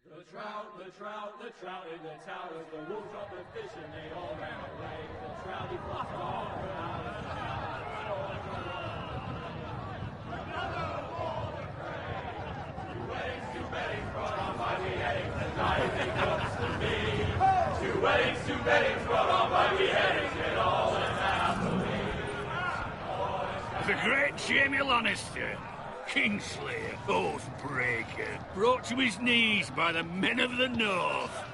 The trout in the towers, the wolves dropped the fish and they all ran away. The trout, he flopped all around. Two weddings brought on by beheadings, and I think looks to me. Two weddings brought on by beheadings, it all ends happily. The great Jamie Lannister, Kingslayer, Oathbreaker, brought to his knees by the men of the North.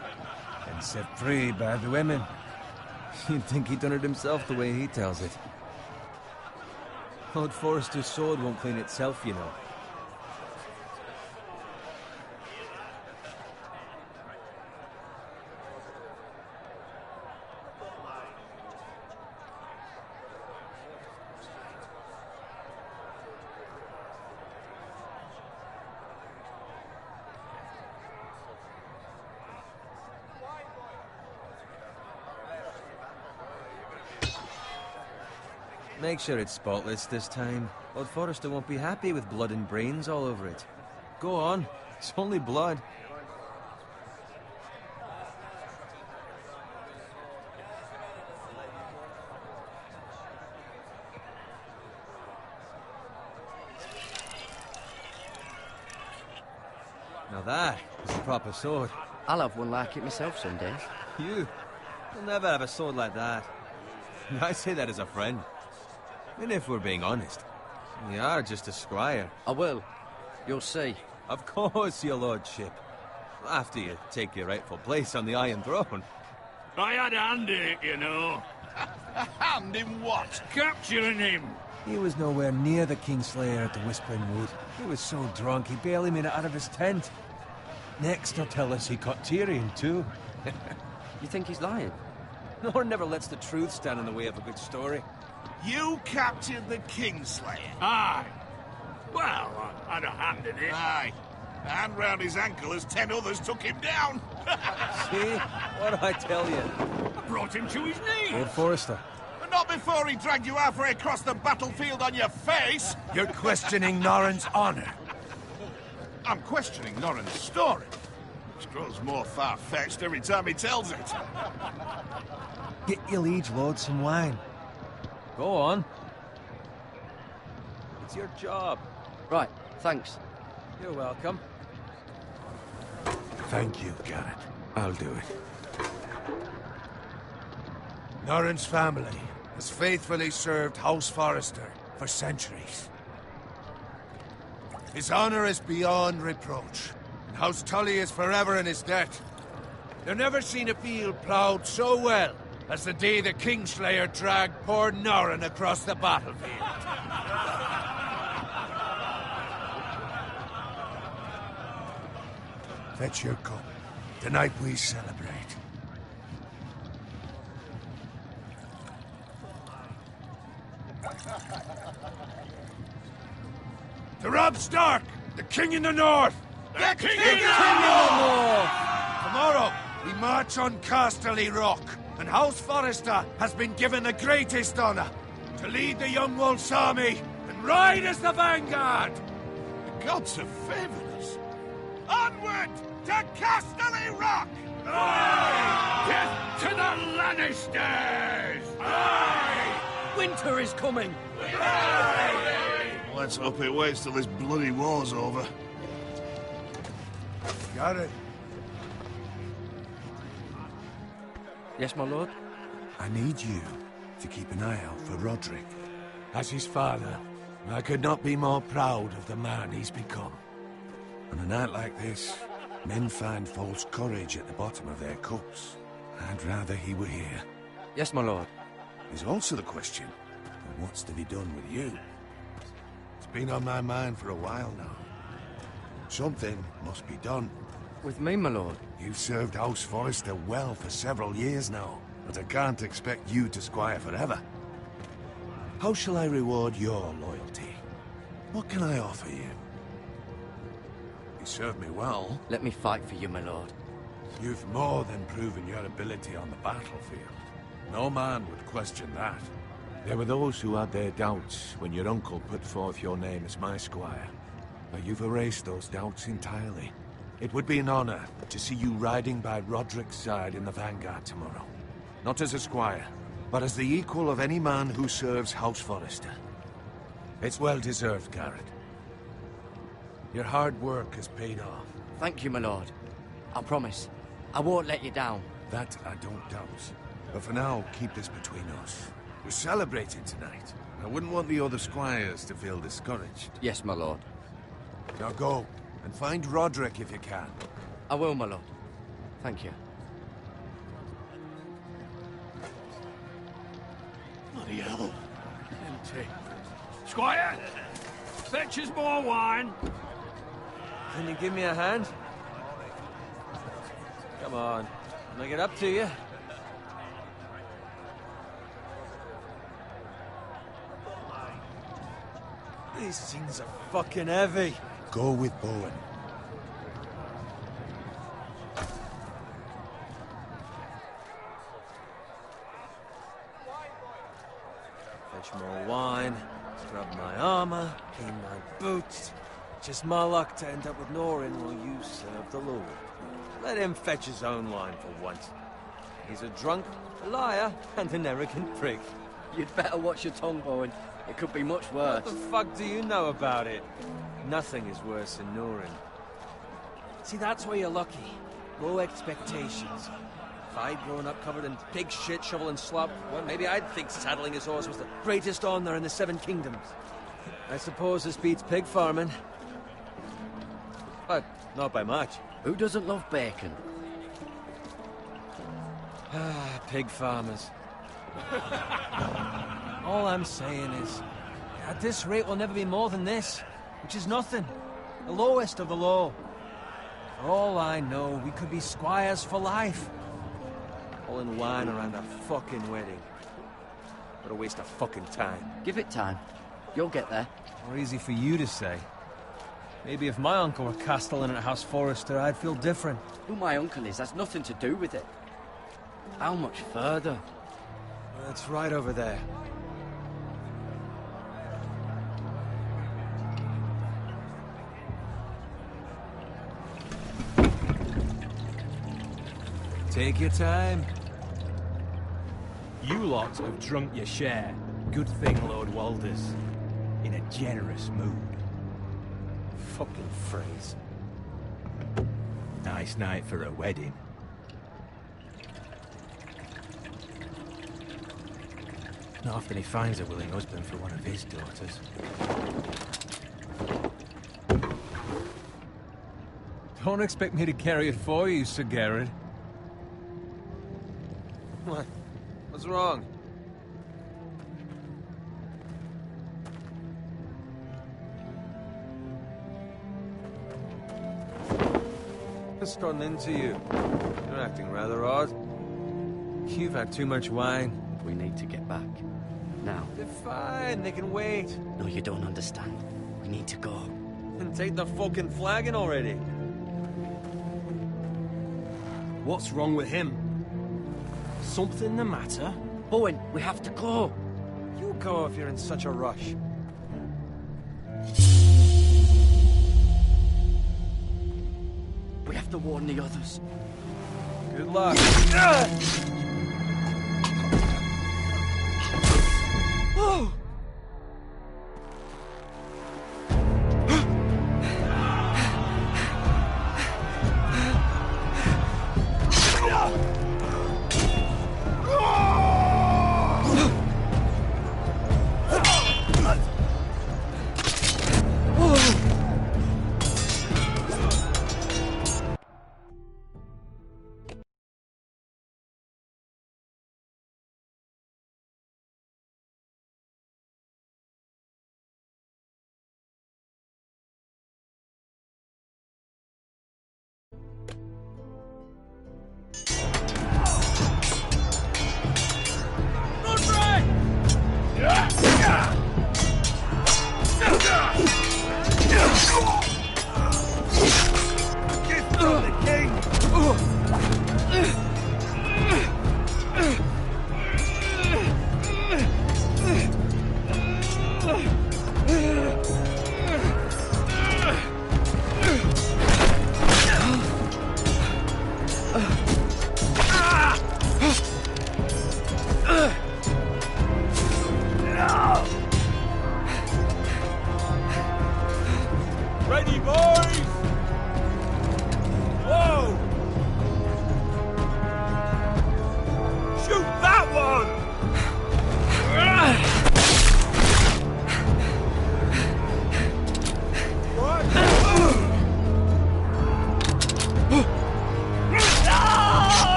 And set free by the women. You'd think he'd done it himself the way he tells it. Lord Forrester's sword won't clean itself, you know. Make sure it's spotless this time. Lord Forrester won't be happy with blood and brains all over it. Go on. It's only blood. Now that is a proper sword. I'll have one like it myself some days. You'll never have a sword like that. I say that as a friend. And if we're being honest, you are just a squire. I will. You'll see. Of course, your lordship. After you take your rightful place on the Iron Throne. I had a hand in it, you know. A hand in what? Capturing him. He was nowhere near the Kingslayer at the Whispering Wood. He was so drunk he barely made it out of his tent. Next, he'll tell us he caught Tyrion, too. You think he's lying? Nor never lets the truth stand in the way of a good story. You captured the Kingslayer? Aye. Well, I had a hand in it. Aye. A hand round his ankle as 10 others took him down. See? What do I tell you? I brought him to his knees. Lord Forrester. But not before he dragged you halfway across the battlefield on your face. You're questioning Norrin's honor. I'm questioning Norrin's story, which grows more far-fetched every time he tells it. Get your liege lord some wine. Go on. It's your job. Right, thanks. You're welcome. Thank you, Garrett. I'll do it. Norrin's family has faithfully served House Forrester for centuries. His honor is beyond reproach, and House Tully is forever in his debt. They've never seen a field ploughed so well as the day the Kingslayer dragged poor Norrin across the battlefield. Fetch your cup. Tonight we celebrate. To Robb Stark, the King in the North! The King in the North! Tomorrow, we march on Casterly Rock, and House Forrester has been given the greatest honor to lead the Young Wolf's army and ride as the vanguard! The gods have favored us. Onward to Casterly Rock! Death to the Lannisters! Aye! Winter is coming! Let's hope it waits till this bloody war's over. Got it. Yes, my lord? I need you to keep an eye out for Roderick. As his father, I could not be more proud of the man he's become. On a night like this, men find false courage at the bottom of their cups. I'd rather he were here. Yes, my lord. There's also the question of what's to be done with you. It's been on my mind for a while now. Something must be done. With me, my lord? You've served House Forrester well for several years now, but I can't expect you to squire forever. How shall I reward your loyalty? What can I offer you? You served me well. Let me fight for you, my lord. You've more than proven your ability on the battlefield. No man would question that. There were those who had their doubts when your uncle put forth your name as my squire. But you've erased those doubts entirely. It would be an honor to see you riding by Roderick's side in the vanguard tomorrow. Not as a squire, but as the equal of any man who serves House Forrester. It's well deserved, Garrett. Your hard work has paid off. Thank you, my lord. I promise. I won't let you down. That I don't doubt. But for now, keep this between us. We're celebrating tonight. I wouldn't want the other squires to feel discouraged. Yes, my lord. Now go, and find Roderick if you can. I will, my lord. Thank you. Bloody hell. Empty. Squire! Fetch us more wine. Can you give me a hand? Come on. Can I get up to you? These things are fucking heavy. Go with Bowen. Fetch more wine, scrub my armor, clean my boots. Just my luck to end up with Norin while you serve the Lord. Let him fetch his own wine for once. He's a drunk, a liar, and an arrogant prick. You'd better watch your tongue, Bowen. It could be much worse. What the fuck do you know about it? Nothing is worse than Norin. See, that's where you're lucky. Low expectations. If I'd grown up covered in pig shit, shovel and slop, well, maybe I'd think saddling his horse was the greatest honor in the Seven Kingdoms. I suppose this beats pig farming. But not by much. Who doesn't love bacon? Ah, pig farmers. All I'm saying is, at this rate we'll never be more than this, which is nothing. The lowest of the low. For all I know, we could be squires for life. Pulling wine around a fucking wedding. What a waste of fucking time. Give it time. You'll get there. More easy for you to say. Maybe if my uncle were castellan at House Forrester, I'd feel different. Who my uncle is has nothing to do with it. How much further? It's right over there. Take your time. You lot have drunk your share. Good thing, Lord Walder's in a generous mood. Fucking phrase. Nice night for a wedding. Not often he finds a willing husband for one of his daughters. Don't expect me to carry it for you, Sir Garrett. What? What's wrong? What's gotten into you? You're acting rather odd. You've had too much wine. We need to get back. Now. They're fine, they can wait. No, you don't understand. We need to go. And take the fucking flagon already. What's wrong with him? Something the matter? Bowen, we have to go. You go if you're in such a rush. We have to warn the others. Good luck.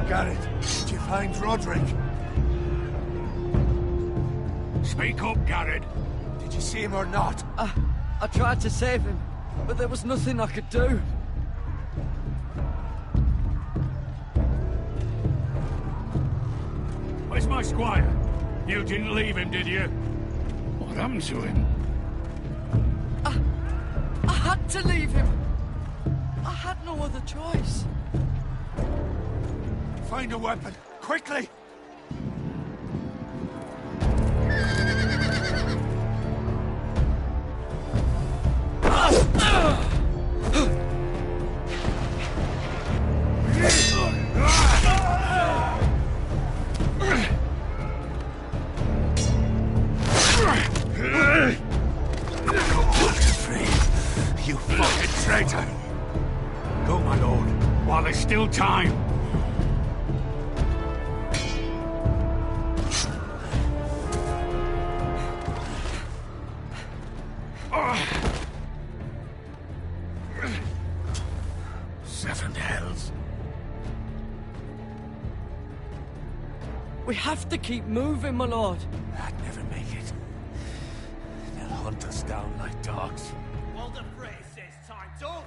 Garrett, did you find Roderick? Speak up, Garrett. Did you see him or not? I tried to save him, but there was nothing I could do. Where's my squire? You didn't leave him, did you? What happened to him? I had to leave him. I had no other choice. Find a weapon, quickly! You fucking traitor! Go, my lord, while there's still time. Seven hells. We have to keep moving, my lord. I'd never make it. They'll hunt us down like dogs. Walder Frey says time. Don't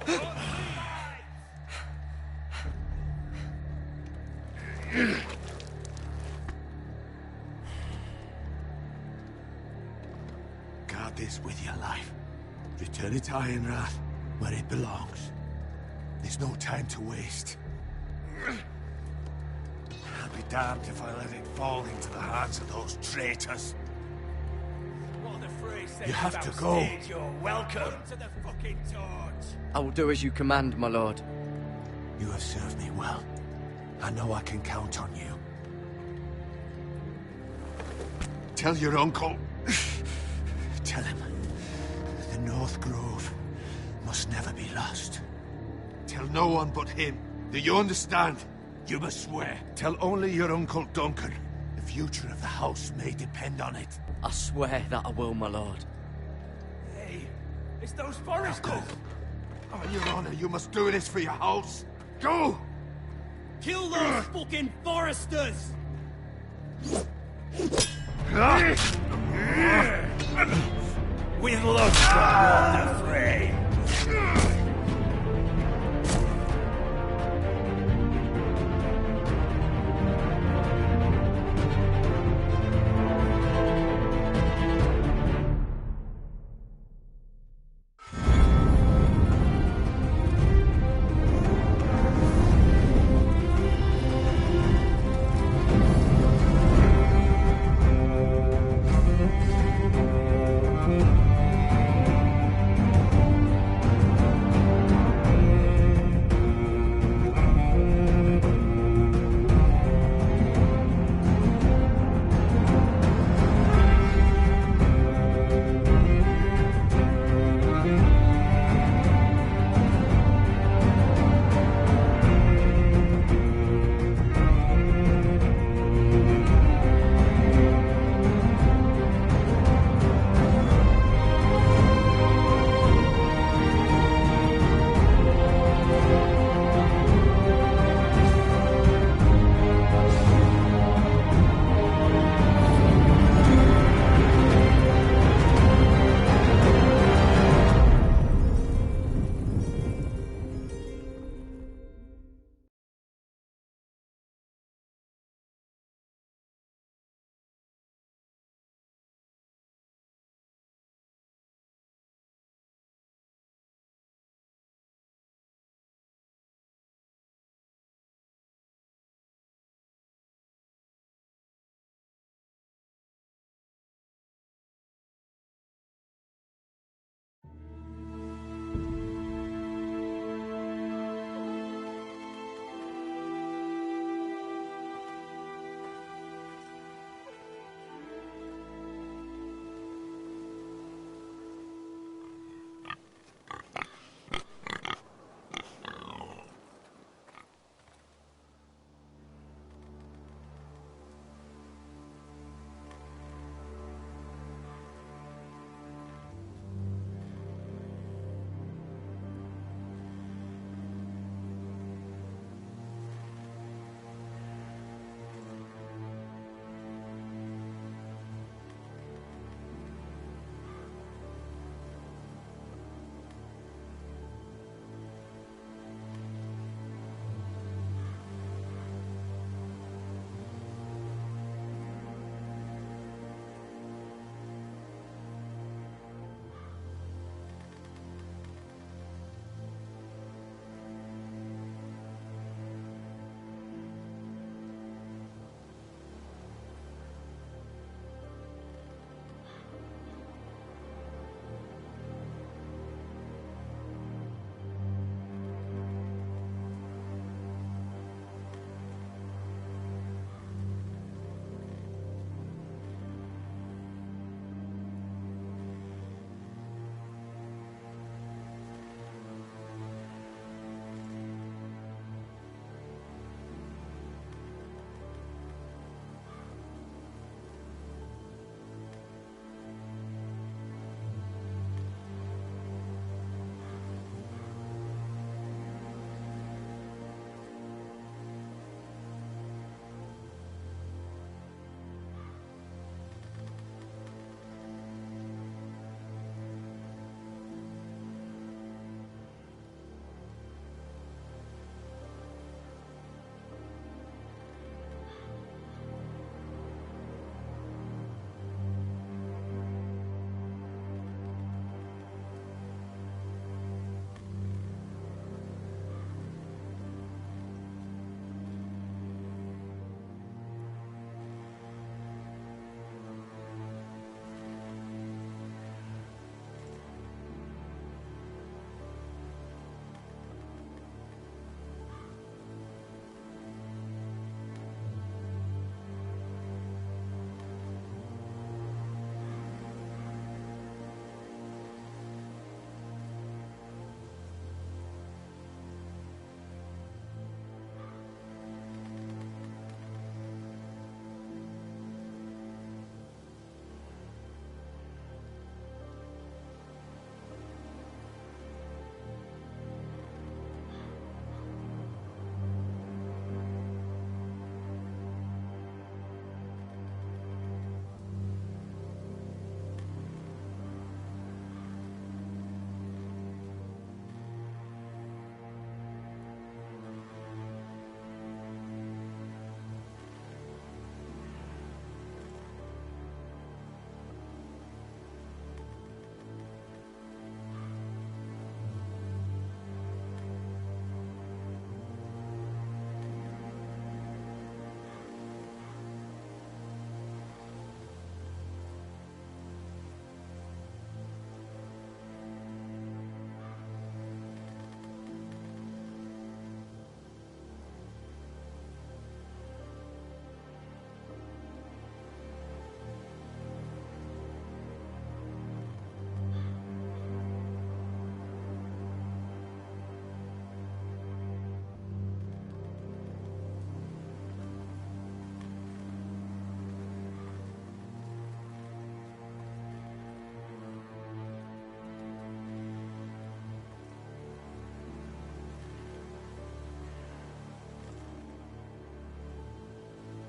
Guard this with your life. Return it to Ironrath, where it belongs. There's no time to waste. I'll be damned if I let it fall into the hands of those traitors. Walder Frey says You have to about go. stage, you're welcome to the fucking torch. I will do as you command, my lord. You have served me well. I know I can count on you. Tell your uncle. Tell him. The North Grove must never be lost. Tell no one but him. Do you understand? You must swear. Tell only your Uncle Duncan. The future of the house may depend on it. I swear that I will, my lord. Hey, it's those foresters. Go. On your honor, you must do this for your house. Go! Kill those fucking foresters! With love from Walder Frey.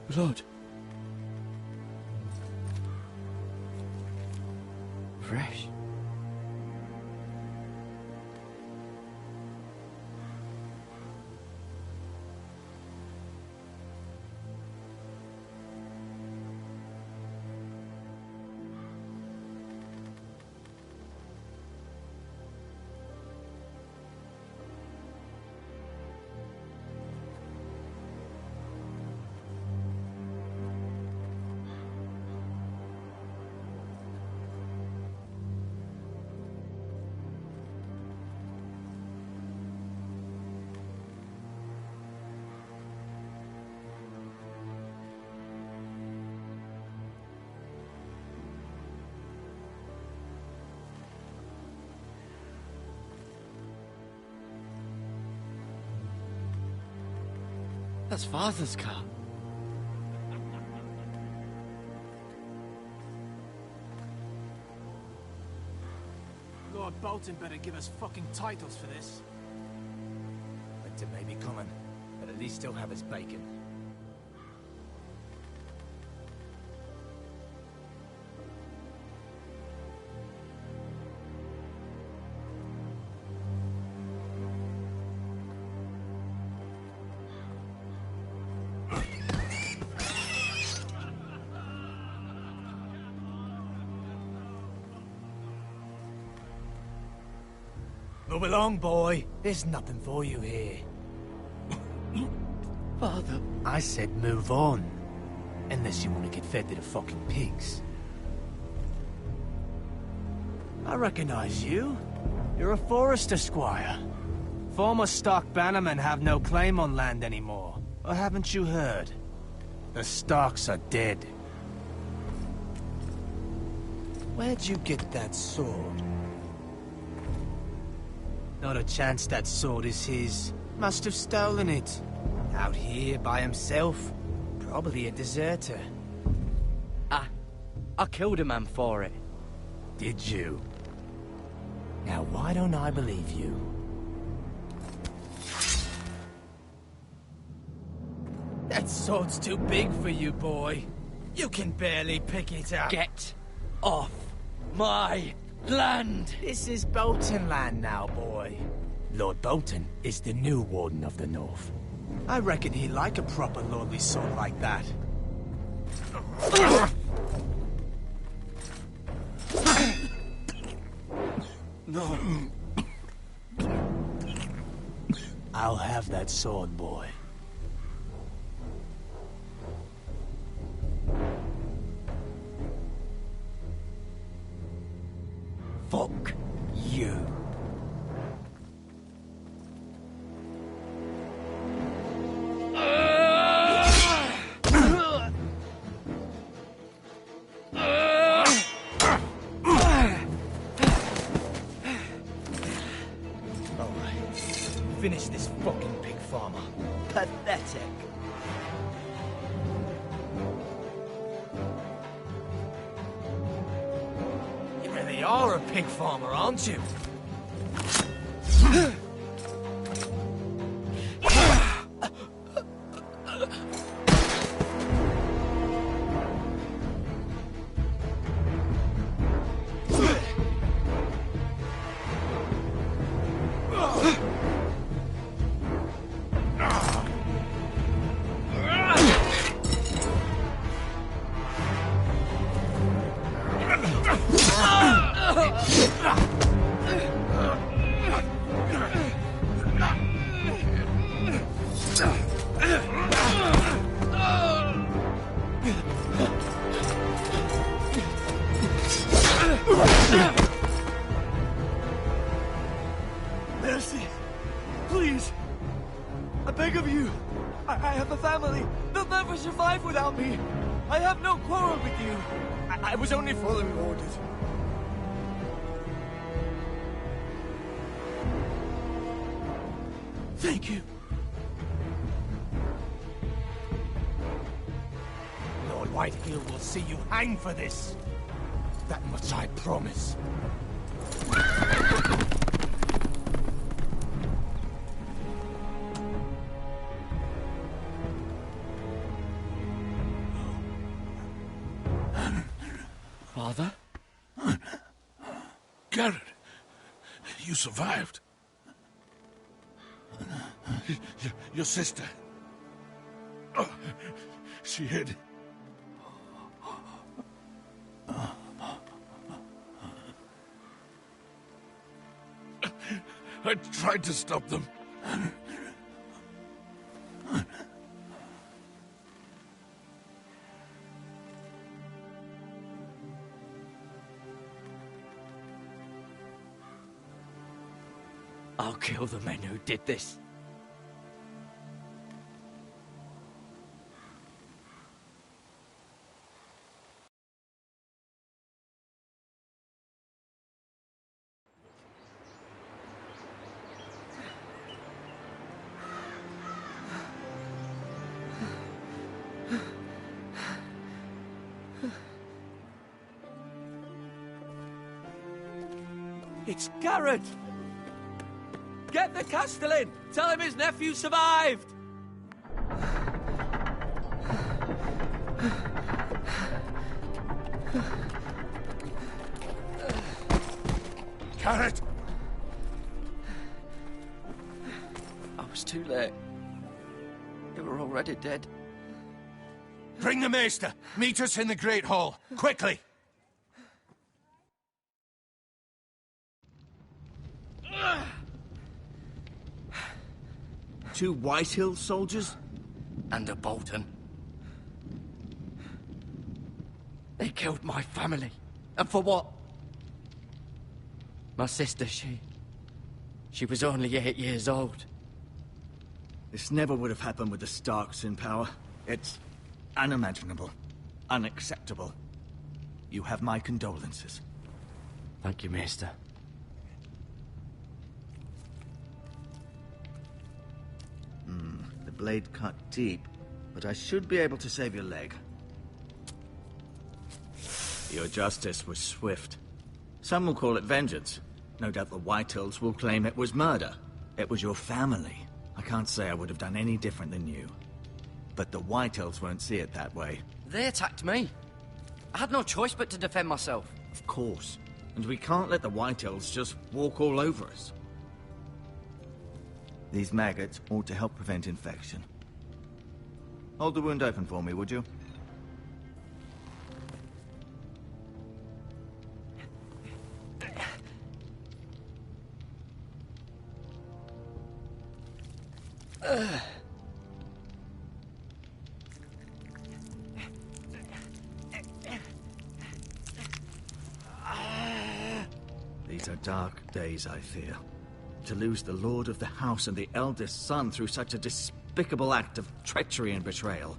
Blood. Fresh. That's Father's car. Lord Bolton better give us fucking titles for this. Winter may be coming, but at least he'll have his bacon. Move along, boy. There's nothing for you here. Father. I said move on. Unless you want to get fed to the fucking pigs. I recognize you. You're a Forrester squire. Former Stark bannermen have no claim on land anymore. Or haven't you heard? The Starks are dead. Where'd you get that sword? Not a chance that sword is his. Must have stolen it. Out here by himself. Probably a deserter. I killed a man for it. Did you? Now why don't I believe you? That sword's too big for you, boy. You can barely pick it up. Get off my land! This is Bolton land now, boy. Lord Bolton is the new Warden of the North. I reckon he'd like a proper lordly sword like that. No. I'll have that sword, boy. Fuck you. Finish this fucking pig farmer. Pathetic. You really are a pig farmer, aren't you? Mercy! Please! I beg of you! I have a family! They'll never survive without me! I have no quarrel with you! I was only following orders. Thank you. Lord Whitehill will see you hang for this. That much I promise. Father? Garrett, you survived. Your sister. Oh, she hid. I tried to stop them. I'll kill the men who did this. It's Garrett! Get the Castellan! Tell him his nephew survived! Garrett! I was too late. You were already dead. Bring the Maester! Meet us in the Great Hall! Quickly! Two Whitehill soldiers? And a Bolton. They killed my family. And for what? My sister, she was only 8 years old. This never would have happened with the Starks in power. It's unimaginable. Unacceptable. You have my condolences. Thank you, Maester. The blade cut deep, but I should be able to save your leg. Your justice was swift. Some will call it vengeance. No doubt the Whitehills will claim it was murder. It was your family. I can't say I would have done any different than you. But the Whitehills won't see it that way. They attacked me. I had no choice but to defend myself. Of course. And we can't let the Whitehills just walk all over us. These maggots ought to help prevent infection. Hold the wound open for me, would you? These are dark days, I fear. To lose the lord of the house and the eldest son through such a despicable act of treachery and betrayal.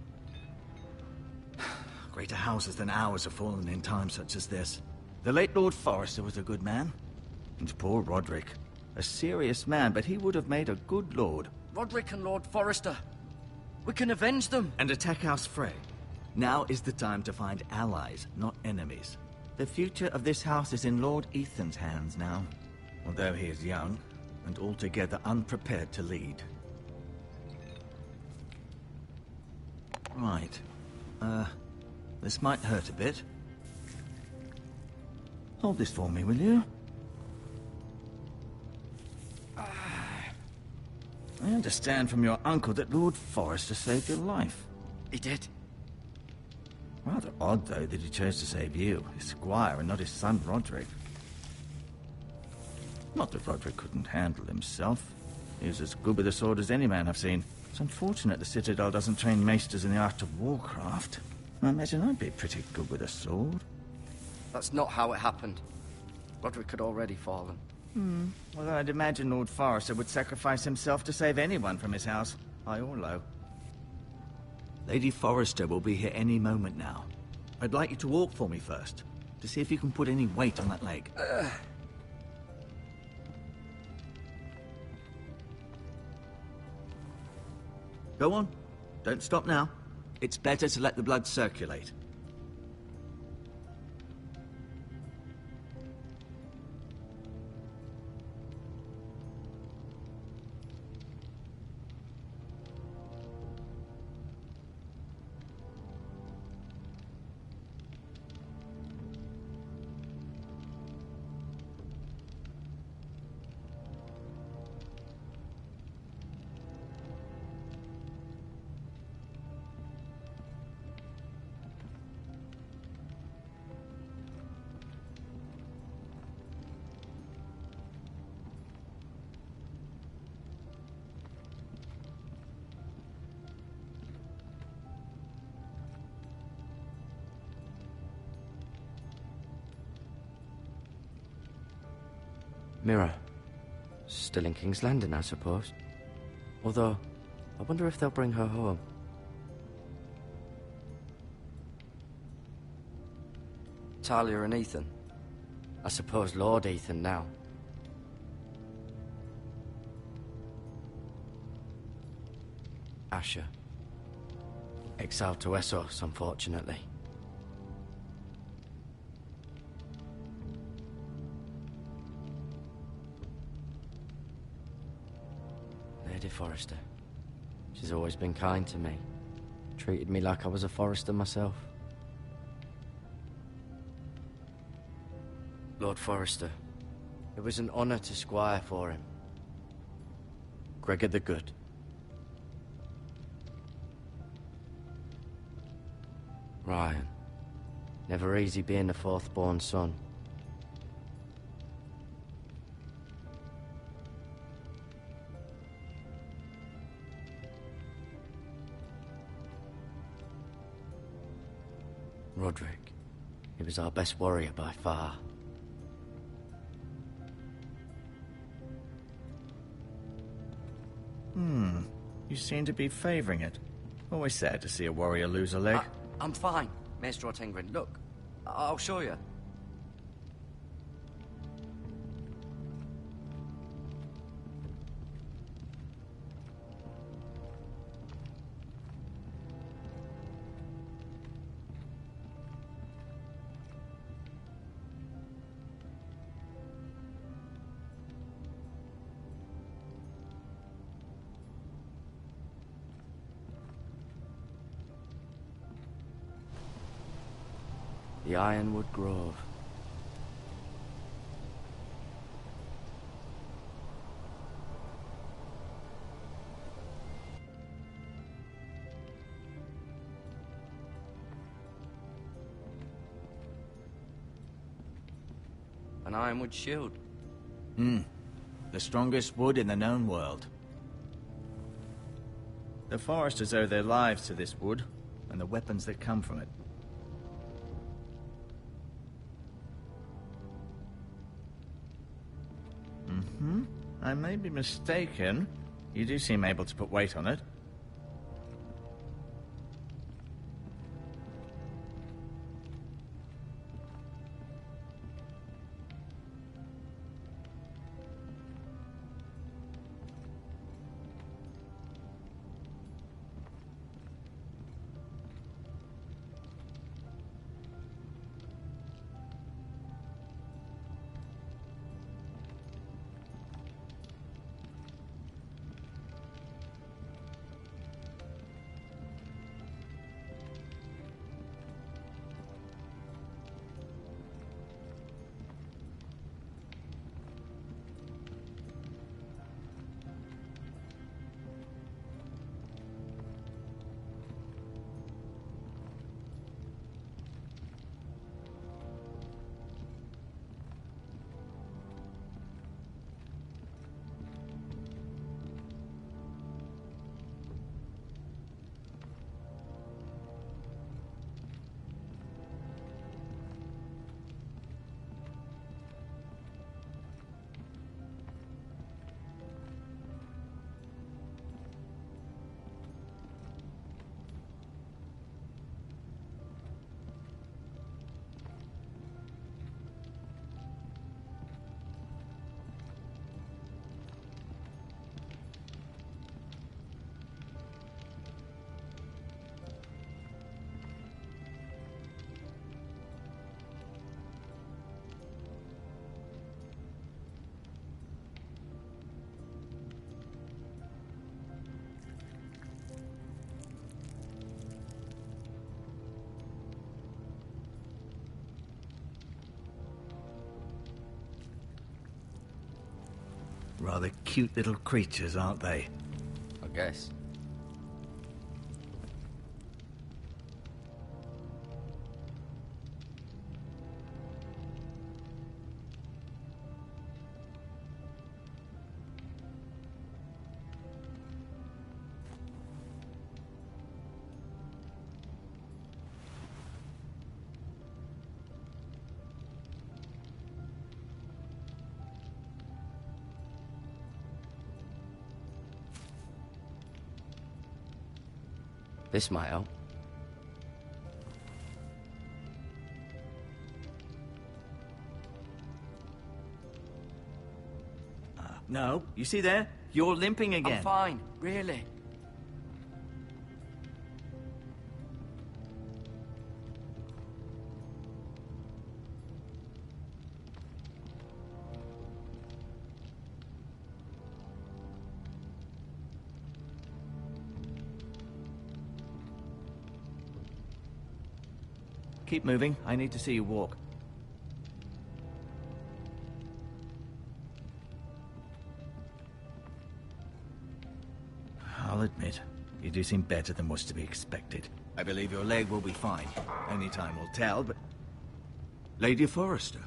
Greater houses than ours have fallen in times such as this. The late Lord Forrester was a good man. And poor Roderick. A serious man, but he would have made a good lord. Roderick and Lord Forrester. We can avenge them. And attack House Frey. Now is the time to find allies, not enemies. The future of this house is in Lord Ethan's hands now. Although he is young, and altogether unprepared to lead. Right. This might hurt a bit. Hold this for me, will you? I understand from your uncle that Lord Forrester saved your life. He did. Rather odd, though, that he chose to save you, his squire, and not his son Roderick. Not that Roderick couldn't handle himself. He was as good with a sword as any man I've seen. It's unfortunate the Citadel doesn't train maesters in the art of warcraft. I imagine I'd be pretty good with a sword. That's not how it happened. Roderick had already fallen. Well, I'd imagine Lord Forrester would sacrifice himself to save anyone from his house, high or low. Lady Forrester will be here any moment now. I'd like you to walk for me first, to see if you can put any weight on that leg. Go on. Don't stop now. It's better to let the blood circulate. Mira. Still in King's Landing, I suppose. Although, I wonder if they'll bring her home. Talia and Ethan. I suppose Lord Ethan now. Asher. Exiled to Essos, unfortunately. Lady Forrester. She's always been kind to me. Treated me like I was a Forrester myself. Lord Forrester. It was an honor to squire for him. Gregor the Good. Ryan. Never easy being the fourth-born son. Roderick. He was our best warrior by far. You seem to be favoring it. Always sad to see a warrior lose a leg. I'm fine, Maester Ortengren. Look, I'll show you. The Ironwood Grove. An ironwood shield. The strongest wood in the known world. The Foresters owe their lives to this wood, and the weapons that come from it. I may be mistaken. You do seem able to put weight on it. Rather cute little creatures, aren't they? I guess. This might help. No, you see there? You're limping again. I'm fine, really. Keep moving. I need to see you walk. I'll admit, you do seem better than was to be expected. I believe your leg will be fine. Only time will tell, but... Lady Forrester.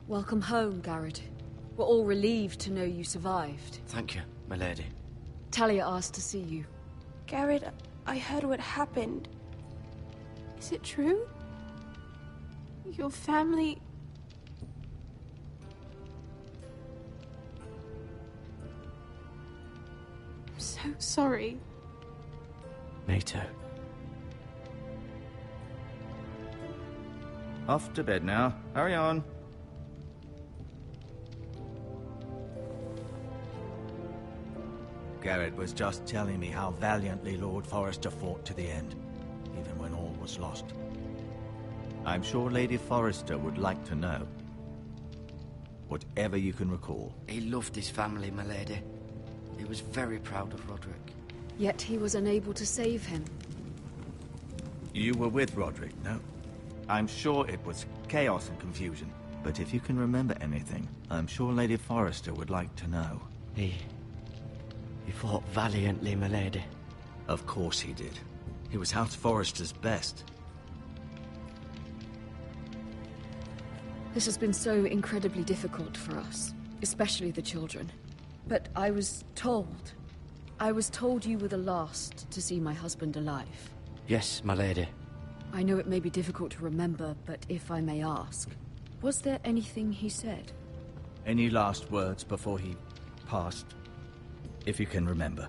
Welcome home, Garrett. We're all relieved to know you survived. Thank you, my lady. Talia asked to see you. Garrett, I heard what happened. Is it true? Your family... I'm so sorry. Me too. Off to bed now. Hurry on. Garrett was just telling me how valiantly Lord Forrester fought to the end, even when all was lost. I'm sure Lady Forrester would like to know. Whatever you can recall. He loved his family, my lady. He was very proud of Roderick. Yet he was unable to save him. You were with Roderick, no? I'm sure it was chaos and confusion. But if you can remember anything, I'm sure Lady Forrester would like to know. He fought valiantly, my lady. Of course he did. He was House Forrester's best. This has been so incredibly difficult for us, especially the children. But I was told you were the last to see my husband alive. Yes, my lady. I know it may be difficult to remember, but if I may ask, was there anything he said? Any last words before he passed? If you can remember.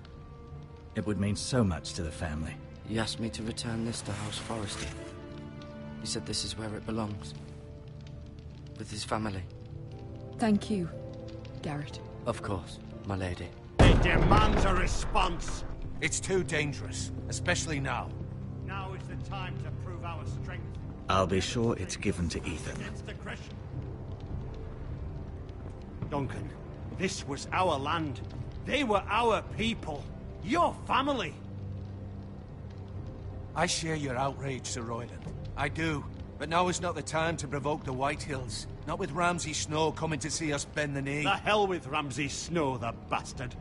It would mean so much to the family. He asked me to return this to House Forrester. He said this is where it belongs. With his family. Thank you, Garrett. Of course, my lady. It demands a response. It's too dangerous, especially now. Now is the time to prove our strength. I'll be sure it's given to Ethan. Duncan, this was our land. They were our people. Your family. I share your outrage, Sir Royland. I do. But now is not the time to provoke the Whitehills. Not with Ramsay Snow coming to see us bend the knee. The hell with Ramsay Snow, the bastard.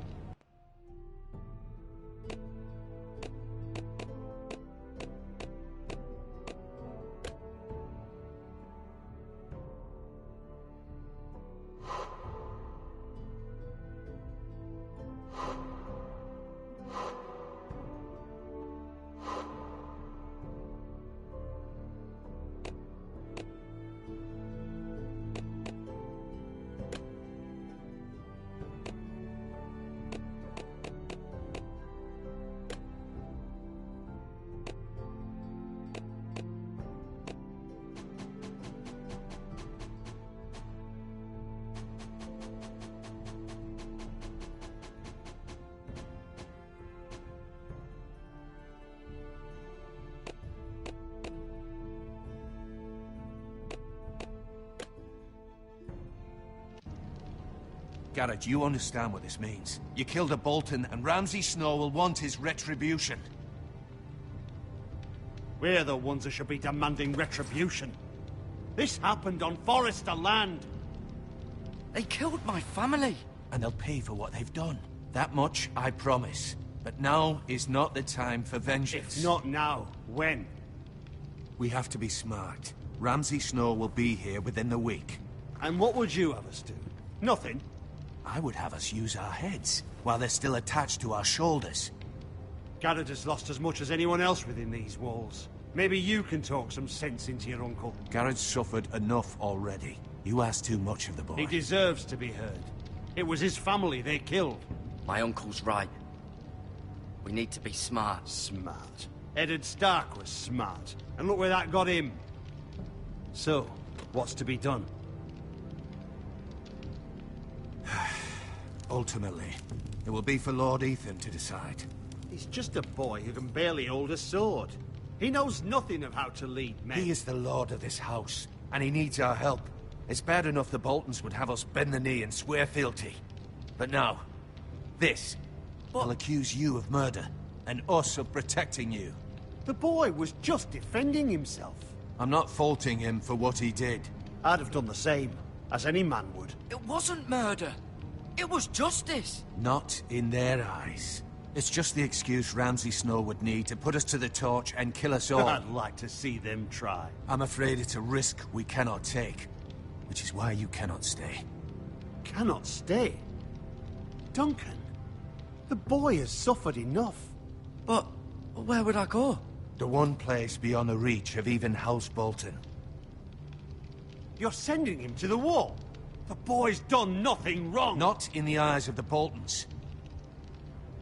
Garrett, you understand what this means. You killed a Bolton, and Ramsay Snow will want his retribution. We're the ones that should be demanding retribution. This happened on Forrester land. They killed my family. And they'll pay for what they've done. That much, I promise. But now is not the time for vengeance. If not now, when? We have to be smart. Ramsay Snow will be here within the week. And what would you have us do? Nothing. I would have us use our heads, while they're still attached to our shoulders. Garrett has lost as much as anyone else within these walls. Maybe you can talk some sense into your uncle. Garrett's suffered enough already. You ask too much of the boy. He deserves to be heard. It was his family they killed. My uncle's right. We need to be smart. Smart. Eddard Stark was smart. And look where that got him. So, what's to be done? Ultimately, it will be for Lord Ethan to decide. He's just a boy who can barely hold a sword. He knows nothing of how to lead men. He is the lord of this house, and he needs our help. It's bad enough the Boltons would have us bend the knee and swear fealty. But now, this will accuse you of murder, and us of protecting you. The boy was just defending himself. I'm not faulting him for what he did. I'd have done the same, as any man would. It wasn't murder. It was justice. Not in their eyes. It's just the excuse Ramsay Snow would need to put us to the torch and kill us all. I'd like to see them try. I'm afraid it's a risk we cannot take, which is why you cannot stay. Cannot stay? Duncan, the boy has suffered enough. But where would I go? The one place beyond the reach of even House Bolton. You're sending him to the wall? The boy's done nothing wrong. Not in the eyes of the Boltons.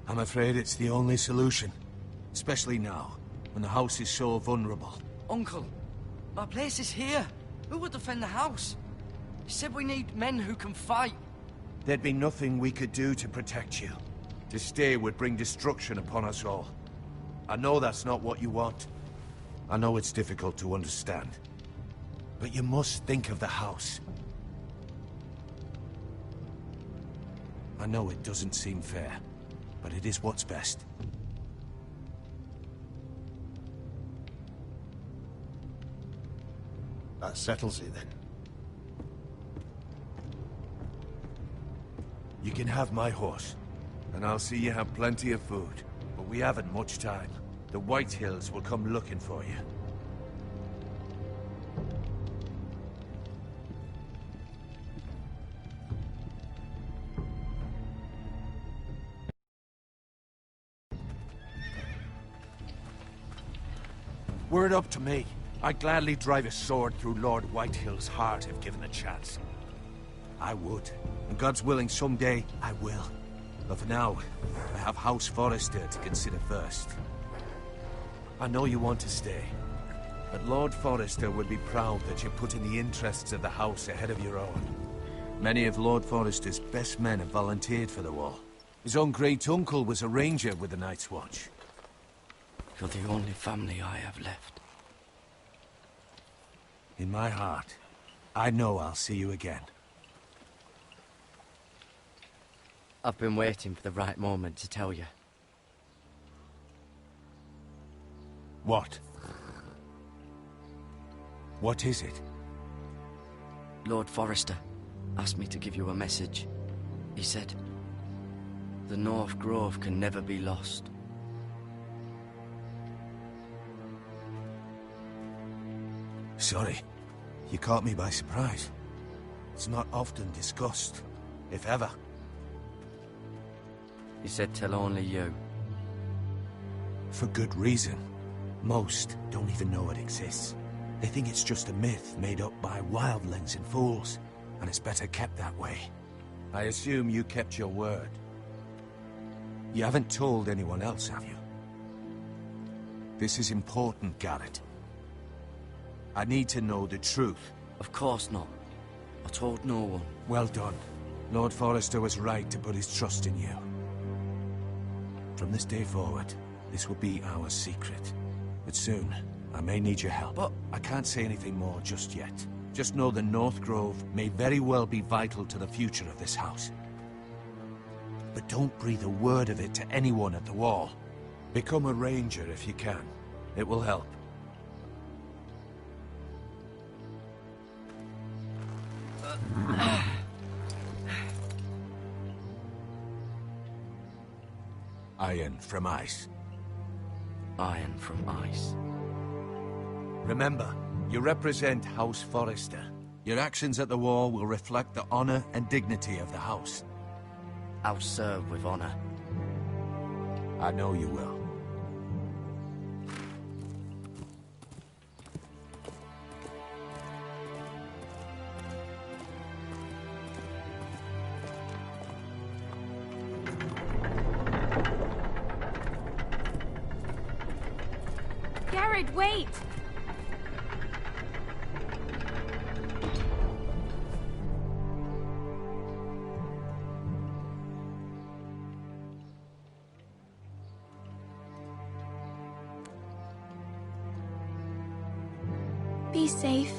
I'm afraid it's the only solution. Especially now, when the house is so vulnerable. Uncle, my place is here. Who would defend the house? You said we need men who can fight. There'd be nothing we could do to protect you. To stay would bring destruction upon us all. I know that's not what you want. I know it's difficult to understand. But you must think of the house. I know it doesn't seem fair, but it is what's best. That settles it then. You can have my horse, and I'll see you have plenty of food. But we haven't much time. The White Hills will come looking for you. Were it up to me, I'd gladly drive a sword through Lord Whitehill's heart if given the chance. I would, and God's willing someday I will. But for now, I have House Forrester to consider first. I know you want to stay, but Lord Forrester would be proud that you're putting the interests of the house ahead of your own. Many of Lord Forrester's best men have volunteered for the war. His own great-uncle was a ranger with the Night's Watch. You're the only family I have left. In my heart, I know I'll see you again. I've been waiting for the right moment to tell you. What? What is it? Lord Forrester asked me to give you a message. He said, the North Grove can never be lost. Sorry. You caught me by surprise. It's not often discussed, if ever. He said tell only you. For good reason. Most don't even know it exists. They think it's just a myth made up by wildlings and fools, and it's better kept that way. I assume you kept your word. You haven't told anyone else, have you? This is important, Garrett. I need to know the truth. Of course not. I told no one. Well done. Lord Forrester was right to put his trust in you. From this day forward, this will be our secret. But soon, I may need your help. But I can't say anything more just yet. Just know the North Grove may very well be vital to the future of this house. But don't breathe a word of it to anyone at the Wall. Become a ranger if you can. It will help. Iron from ice. Iron from ice. Remember, you represent House Forrester. Your actions at the war will reflect the honor and dignity of the house. I'll serve with honor. I know you will. Garrett, wait! Be safe.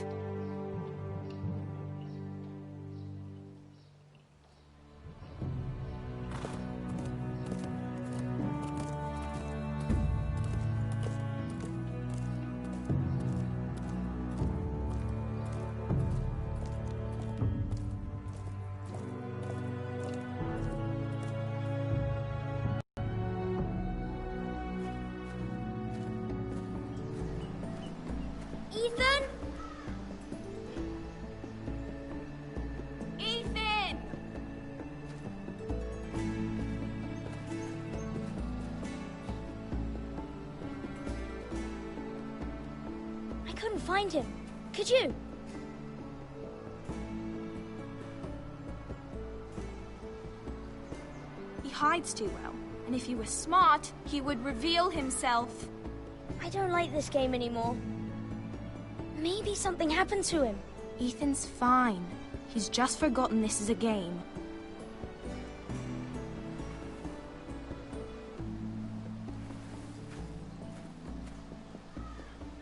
Ethan? Ethan! I couldn't find him. Could you? He hides too well, and if he were smart, he would reveal himself. I don't like this game anymore. Maybe something happened to him. Ethan's fine. He's just forgotten this is a game.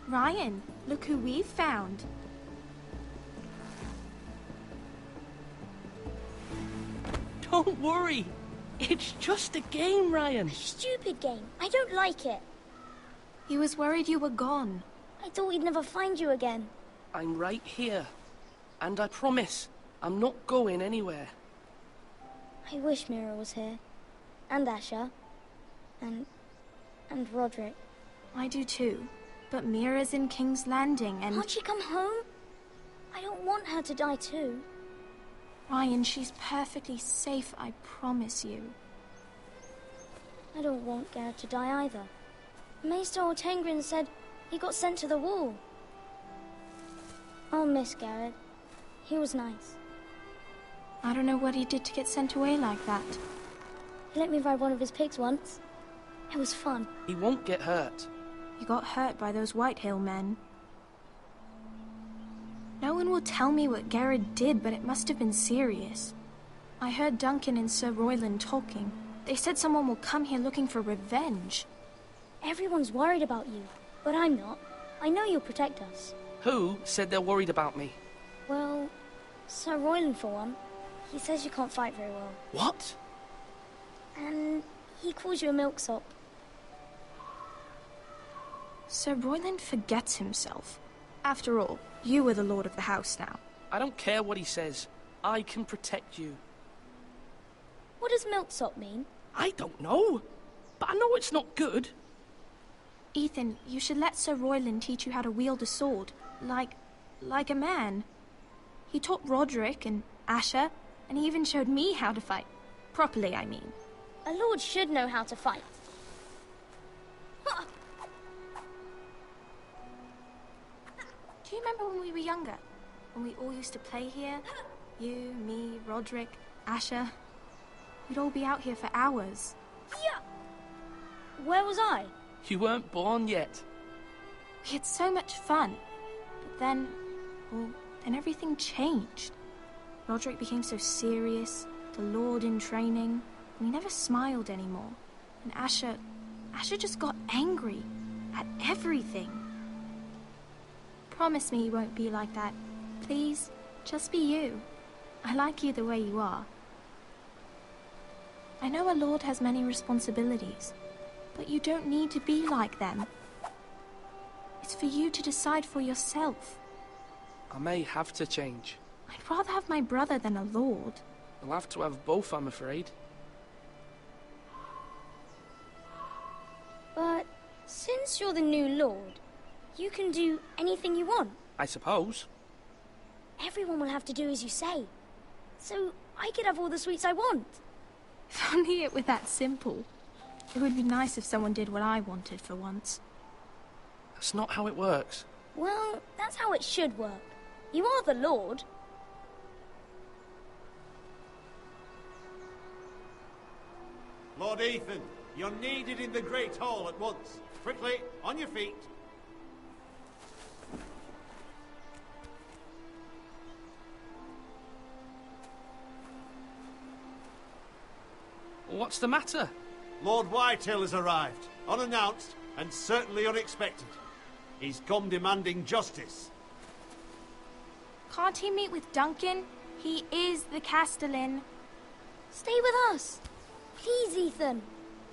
Ryan, look who we've found. Don't worry. It's just a game, Ryan. Stupid game. I don't like it. He was worried you were gone. I thought we'd never find you again. I'm right here. And I promise, I'm not going anywhere. I wish Mira was here. And Asher. And Roderick. I do too. But Mira's in King's Landing and... Can't she come home? I don't want her to die too. Ryan, she's perfectly safe, I promise you. I don't want Garrett to die either. Maester Ortengrin said he got sent to the wall. I'll miss Garrett. He was nice. I don't know what he did to get sent away like that. He let me ride one of his pigs once. It was fun. He won't get hurt. He got hurt by those Whitehill men. No one will tell me what Garrett did, but it must have been serious. I heard Duncan and Sir Royland talking. They said someone will come here looking for revenge. Everyone's worried about you, but I'm not. I know you'll protect us. Who said they're worried about me? Well, Sir Royland for one. He says you can't fight very well. What? And he calls you a milksop. Sir Royland forgets himself. After all, you are the lord of the house now. I don't care what he says. I can protect you. What does milksop mean? I don't know. But I know it's not good. Ethan, you should let Sir Royland teach you how to wield a sword. Like a man. He taught Roderick and Asher, and he even showed me how to fight. Properly, I mean. A lord should know how to fight. Do you remember when we were younger? When we all used to play here? You, me, Roderick, Asher. We'd all be out here for hours. Yeah. Where was I? You weren't born yet. We had so much fun. But then, well, then everything changed. Roderick became so serious, the Lord in training, and he never smiled anymore. And Asher just got angry at everything. Promise me you won't be like that. Please, just be you. I like you the way you are. I know a lord has many responsibilities, but you don't need to be like them. It's for you to decide for yourself. I may have to change. I'd rather have my brother than a lord. I'll have to have both, I'm afraid. But since you're the new lord, you can do anything you want. I suppose. Everyone will have to do as you say. So I could have all the sweets I want. If only it were that simple. It would be nice if someone did what I wanted for once. That's not how it works. Well, that's how it should work. You are the lord. Lord Ethan, you're needed in the Great Hall at once. Quickly, on your feet. What's the matter? Lord Whitehill has arrived, unannounced and certainly unexpected. He's come demanding justice. Can't he meet with Duncan? He is the Castellan. Stay with us. Please, Ethan.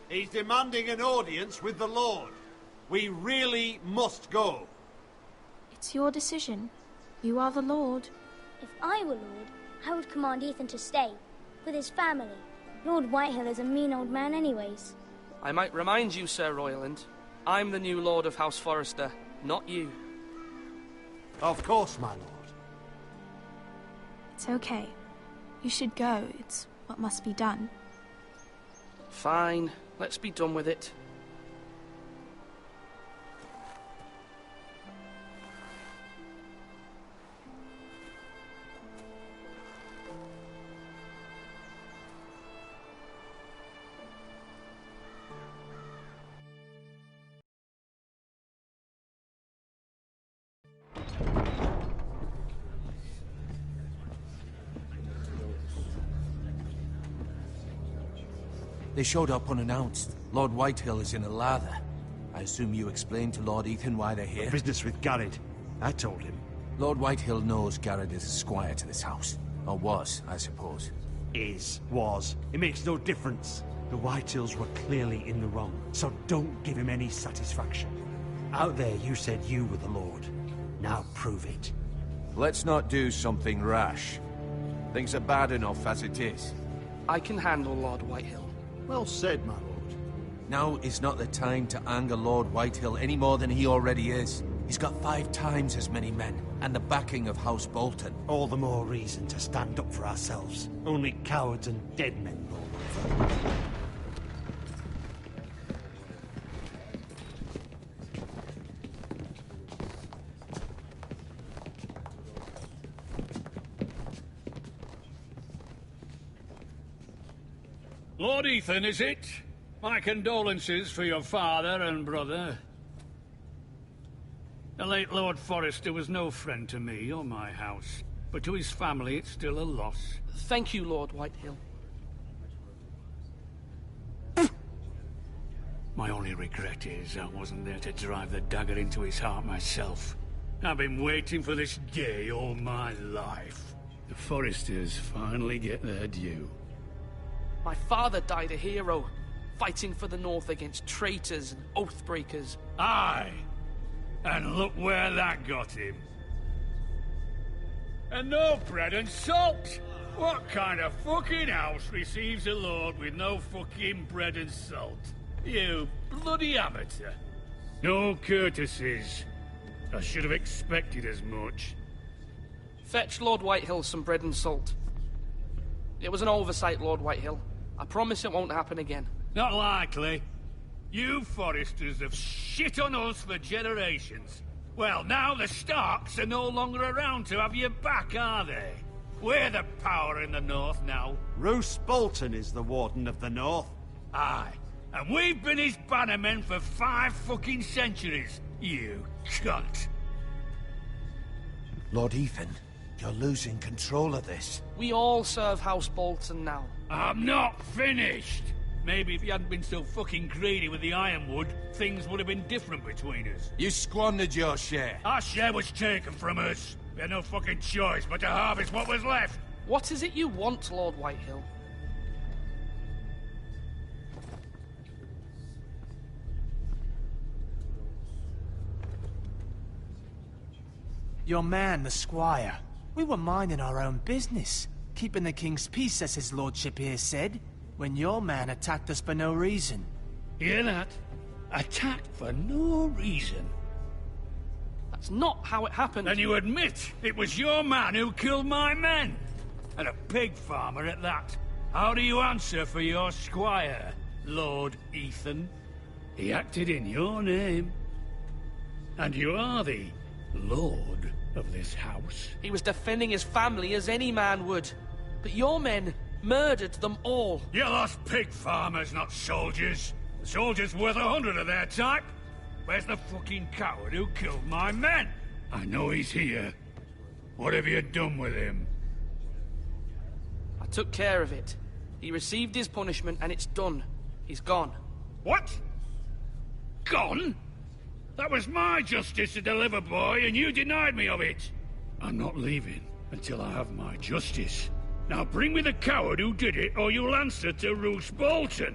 He's demanding an audience with the Lord. We really must go. It's your decision. You are the Lord. If I were Lord, I would command Ethan to stay, with his family. Lord Whitehill is a mean old man anyways. I might remind you, Sir Royland, I'm the new Lord of House Forrester, not you. Of course, my lord. It's okay. You should go. It's what must be done. Fine. Let's be done with it. They showed up unannounced. Lord Whitehill is in a lather. I assume you explained to Lord Ethan why they're here? Business with Garrett. I told him. Lord Whitehill knows Garrett is a squire to this house. Or was, I suppose. Was. It makes no difference. The Whitehills were clearly in the wrong, so don't give him any satisfaction. Out there you said you were the Lord. Now prove it. Let's not do something rash. Things are bad enough as it is. I can handle Lord Whitehill. Well said, my lord. Now is not the time to anger Lord Whitehill any more than he already is. He's got 5 times as many men, and the backing of House Bolton. All the more reason to stand up for ourselves. Only cowards and dead men roll over. Lord Ethan, is it? My condolences for your father and brother. The late Lord Forrester was no friend to me or my house, but to his family it's still a loss. Thank you, Lord Whitehill. My only regret is I wasn't there to drive the dagger into his heart myself. I've been waiting for this day all my life. The Forresters finally get their due. My father died a hero, fighting for the North against traitors and oath-breakers. Aye! And look where that got him. And no bread and salt! What kind of fucking house receives a lord with no fucking bread and salt? You bloody amateur. No courtesies. I should have expected as much. Fetch Lord Whitehill some bread and salt. It was an oversight, Lord Whitehill. I promise it won't happen again. Not likely. You Forresters have shit on us for generations. Well, now the Starks are no longer around to have your back, are they? We're the power in the North now. Roose Bolton is the Warden of the North. Aye. And we've been his bannermen for 5 fucking centuries, you cunt. Lord Ethan, you're losing control of this. We all serve House Bolton now. I'm not finished! Maybe if you hadn't been so fucking greedy with the ironwood, things would have been different between us. You squandered your share. Our share was taken from us. We had no fucking choice but to harvest what was left. What is it you want, Lord Whitehill? Your man, the squire. We were minding our own business. Keeping the king's peace, as his lordship here said, when your man attacked us for no reason. Hear that? Attacked for no reason. That's not how it happened. Then you admit it was your man who killed my men. And a pig farmer at that. How do you answer for your squire, Lord Ethan? He acted in your name. And you are the lord of this house. He was defending his family as any man would. But your men murdered them all. You lost pig farmers, not soldiers. The soldiers worth 100 of their type. Where's the fucking coward who killed my men? I know he's here. What have you done with him? I took care of it. He received his punishment and it's done. He's gone. What? Gone? That was my justice to deliver, boy, and you denied me of it. I'm not leaving until I have my justice. Now bring me the coward who did it, or you'll answer to Roose Bolton.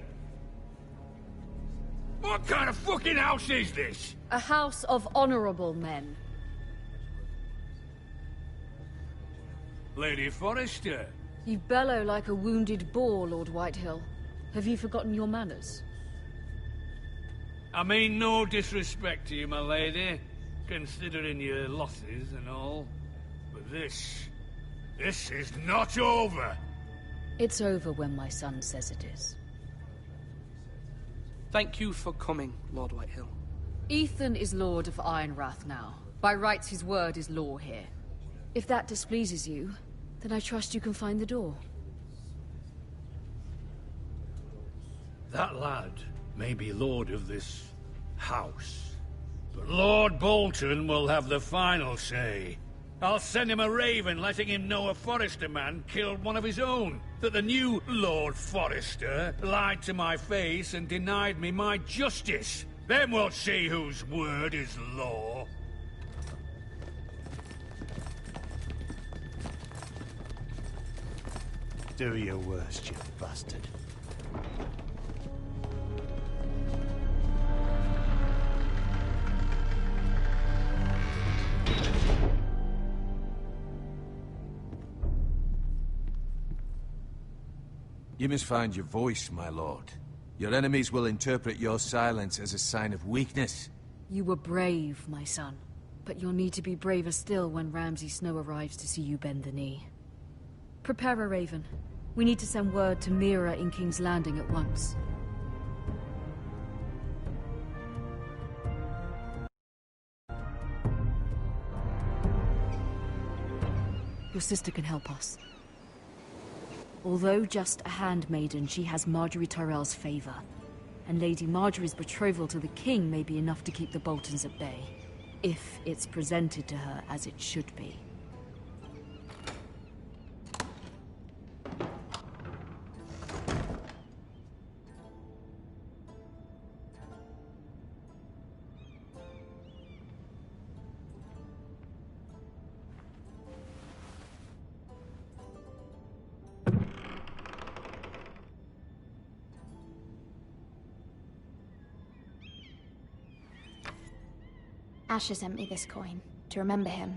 What kind of fucking house is this? A house of honorable men. Lady Forrester. You bellow like a wounded boar, Lord Whitehill. Have you forgotten your manners? I mean no disrespect to you, my lady, considering your losses and all. But this is not over. It's over when my son says it is. Thank you for coming, Lord Whitehill. Ethan is Lord of Ironrath now. By rights, his word is law here. If that displeases you, then I trust you can find the door. That lad may be lord of this house, but Lord Bolton will have the final say. I'll send him a raven letting him know a Forrester man killed one of his own, that the new Lord Forrester lied to my face and denied me my justice. Then we'll see whose word is law. Do your worst, you bastard. You must find your voice, my lord. Your enemies will interpret your silence as a sign of weakness. You were brave, my son. But you'll need to be braver still when Ramsay Snow arrives to see you bend the knee. Prepare a raven. We need to send word to Mira in King's Landing at once. Your sister can help us. Although just a handmaiden, she has Marjorie Tyrell's favor. And Lady Marjorie's betrothal to the king may be enough to keep the Boltons at bay. If it's presented to her as it should be. Asher sent me this coin, to remember him.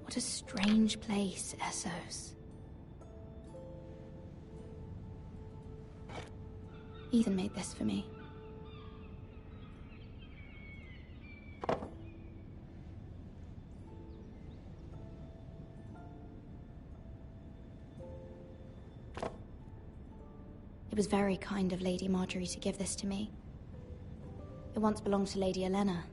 What a strange place, Essos. Ethan made this for me. It was very kind of Lady Marjorie to give this to me. It once belonged to Lady Elena.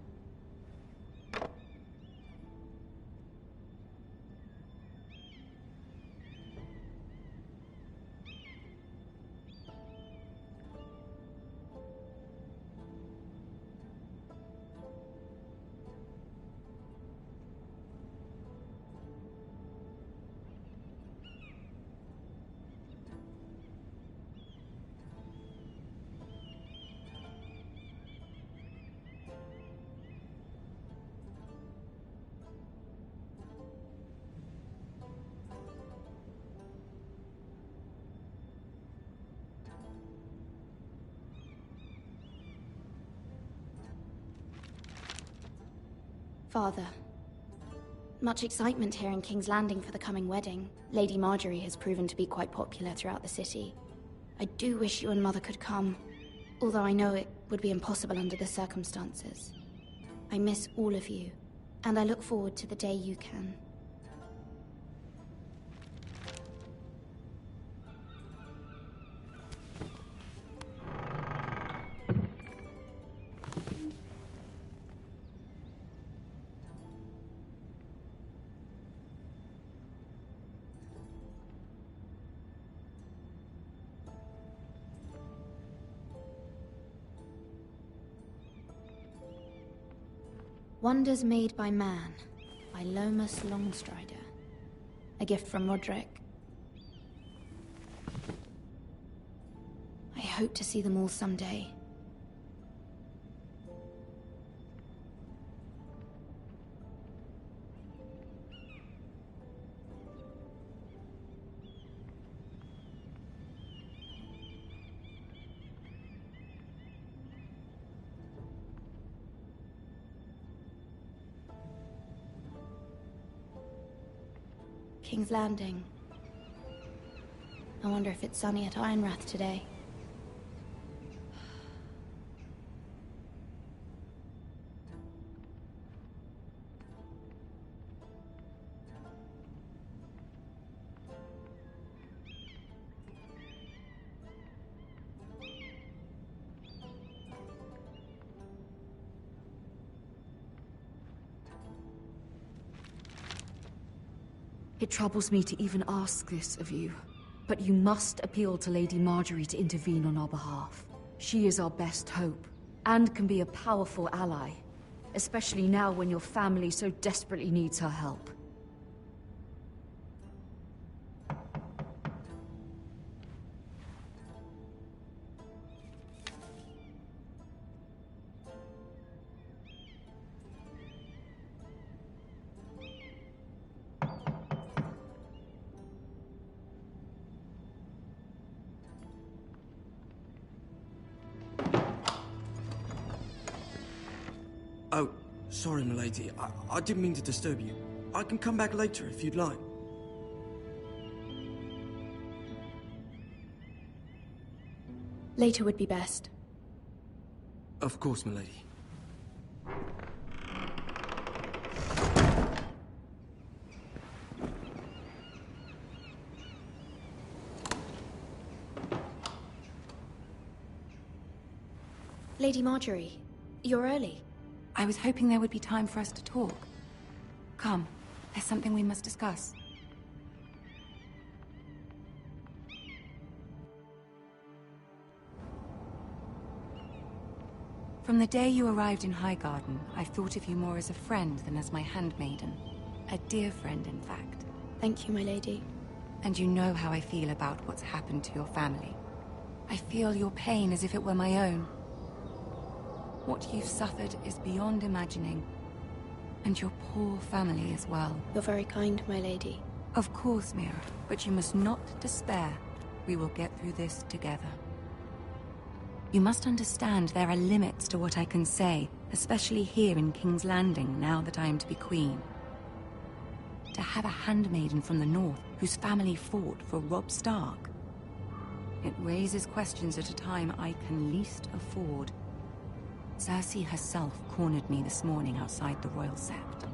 Father. Much excitement here in King's Landing for the coming wedding. Lady Marjorie has proven to be quite popular throughout the city. I do wish you and Mother could come, although I know it would be impossible under the circumstances. I miss all of you, and I look forward to the day you can. Wonders Made by Man, by Lomas Longstrider. A gift from Roderick. I hope to see them all someday. King's Landing. I wonder if it's sunny at Ironrath today. It troubles me to even ask this of you, but you must appeal to Lady Marjorie to intervene on our behalf. She is our best hope, and can be a powerful ally, especially now when your family so desperately needs her help. Oh, sorry, milady. I didn't mean to disturb you. I can come back later if you'd like. Later would be best. Of course, milady. Lady Marjorie, you're early. I was hoping there would be time for us to talk. Come, there's something we must discuss. From the day you arrived in Highgarden, I've thought of you more as a friend than as my handmaiden. A dear friend, in fact. Thank you, my lady. And you know how I feel about what's happened to your family. I feel your pain as if it were my own. What you've suffered is beyond imagining. And your poor family as well. You're very kind, my lady. Of course, Mira, but you must not despair. We will get through this together. You must understand there are limits to what I can say, especially here in King's Landing, now that I am to be queen. To have a handmaiden from the north whose family fought for Robb Stark. It raises questions at a time I can least afford. Cersei herself cornered me this morning outside the Royal Sept.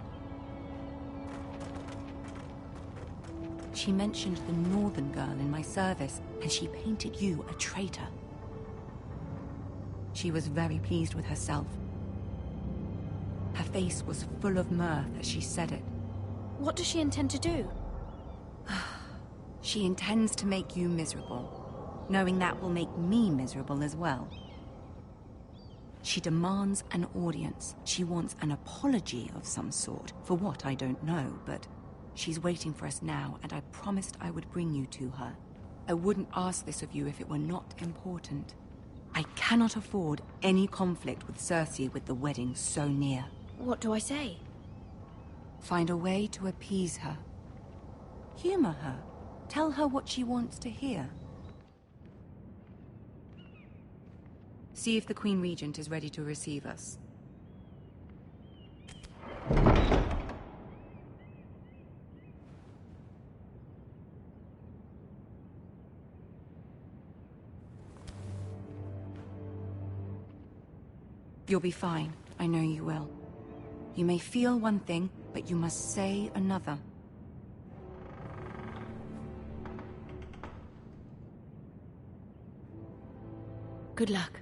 She mentioned the northern girl in my service, and she painted you a traitor. She was very pleased with herself. Her face was full of mirth as she said it. What does she intend to do? She intends to make you miserable, knowing that will make me miserable as well. She demands an audience. She wants an apology of some sort. For what, I don't know, but she's waiting for us now, and I promised I would bring you to her. I wouldn't ask this of you if it were not important. I cannot afford any conflict with Cersei with the wedding so near. What do I say? Find a way to appease her. Humor her. Tell her what she wants to hear. See if the Queen Regent is ready to receive us. You'll be fine. I know you will. You may feel one thing, but you must say another. Good luck.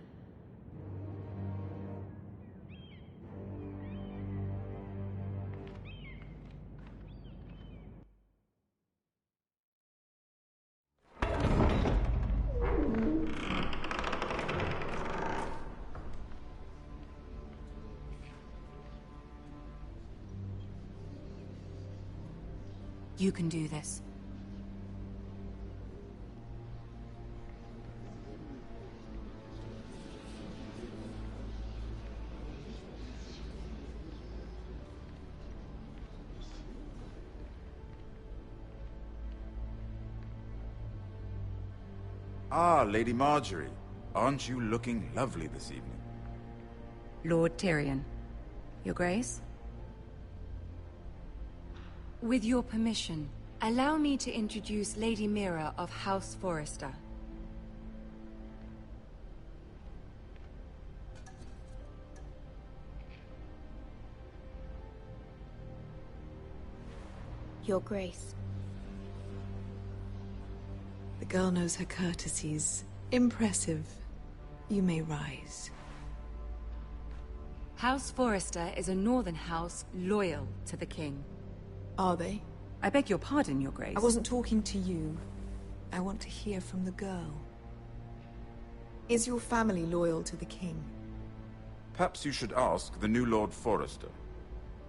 You can do this. Ah, Lady Marjorie. Aren't you looking lovely this evening? Lord Tyrion. Your Grace? With your permission, allow me to introduce Lady Mira of House Forrester. Your Grace. The girl knows her courtesies. Impressive. You may rise. House Forrester is a northern house loyal to the king. Are they? I beg your pardon, Your Grace. I wasn't talking to you. I want to hear from the girl. Is your family loyal to the king? Perhaps you should ask the new Lord Forrester.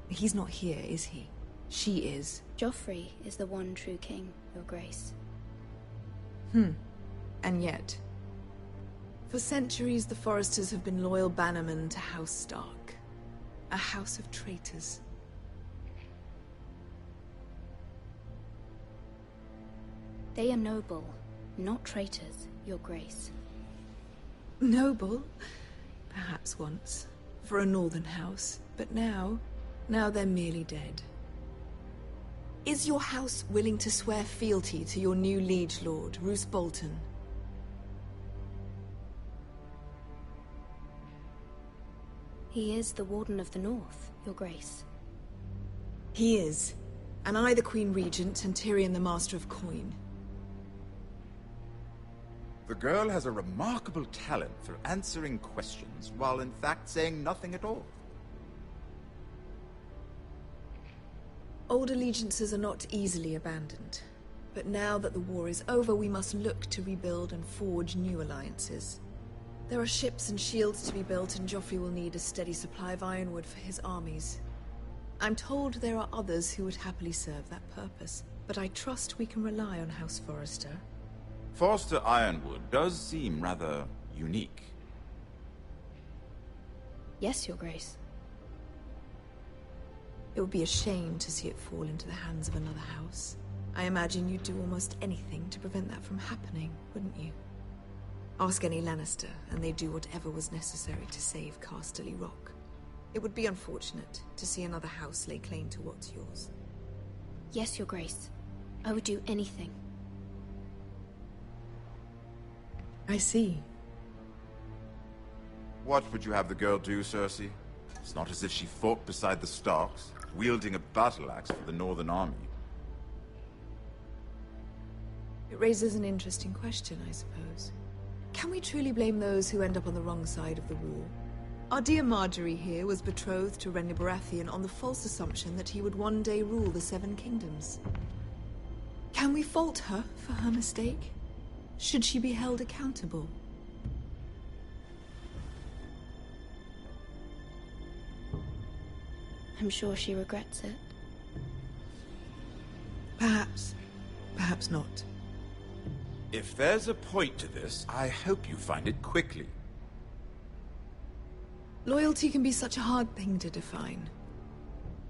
He's not here, is he? She is. Joffrey is the one true king, Your Grace. And yet... For centuries, the Forresters have been loyal bannermen to House Stark. A house of traitors. They are noble, not traitors, Your Grace. Noble? Perhaps once. For a northern house. But now they're merely dead. Is your house willing to swear fealty to your new liege lord, Roose Bolton? He is the Warden of the North, Your Grace. He is. And I the Queen Regent, and Tyrion the Master of Coin. The girl has a remarkable talent for answering questions, while in fact saying nothing at all. Old allegiances are not easily abandoned. But now that the war is over, we must look to rebuild and forge new alliances. There are ships and shields to be built, and Joffrey will need a steady supply of ironwood for his armies. I'm told there are others who would happily serve that purpose, but I trust we can rely on House Forrester. Forrester Ironwood does seem rather unique. Yes, Your Grace. It would be a shame to see it fall into the hands of another house. I imagine you'd do almost anything to prevent that from happening, wouldn't you? Ask any Lannister, and they'd do whatever was necessary to save Casterly Rock. It would be unfortunate to see another house lay claim to what's yours. Yes, Your Grace. I would do anything. I see. What would you have the girl do, Cersei? It's not as if she fought beside the Starks, wielding a battle axe for the Northern Army. It raises an interesting question, I suppose. Can we truly blame those who end up on the wrong side of the war? Our dear Marjorie here was betrothed to Renly Baratheon on the false assumption that he would one day rule the Seven Kingdoms. Can we fault her for her mistake? Should she be held accountable? I'm sure she regrets it. Perhaps. Perhaps not. If there's a point to this, I hope you find it quickly. Loyalty can be such a hard thing to define.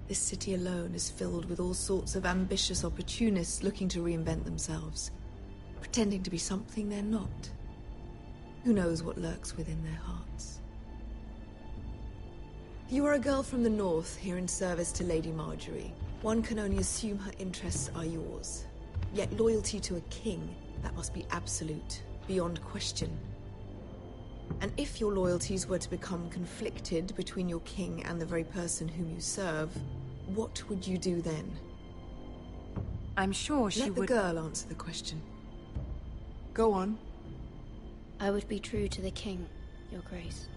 This city alone is filled with all sorts of ambitious opportunists looking to reinvent themselves, pretending to be something they're not. Who knows what lurks within their hearts? You are a girl from the north, here in service to Lady Marjorie. One can only assume her interests are yours. Yet loyalty to a king, that must be absolute, beyond question. And if your loyalties were to become conflicted between your king and the very person whom you serve, what would you do then? I'm sure she would... Let the girl answer the question. Go on. I would be true to the king, Your Grace.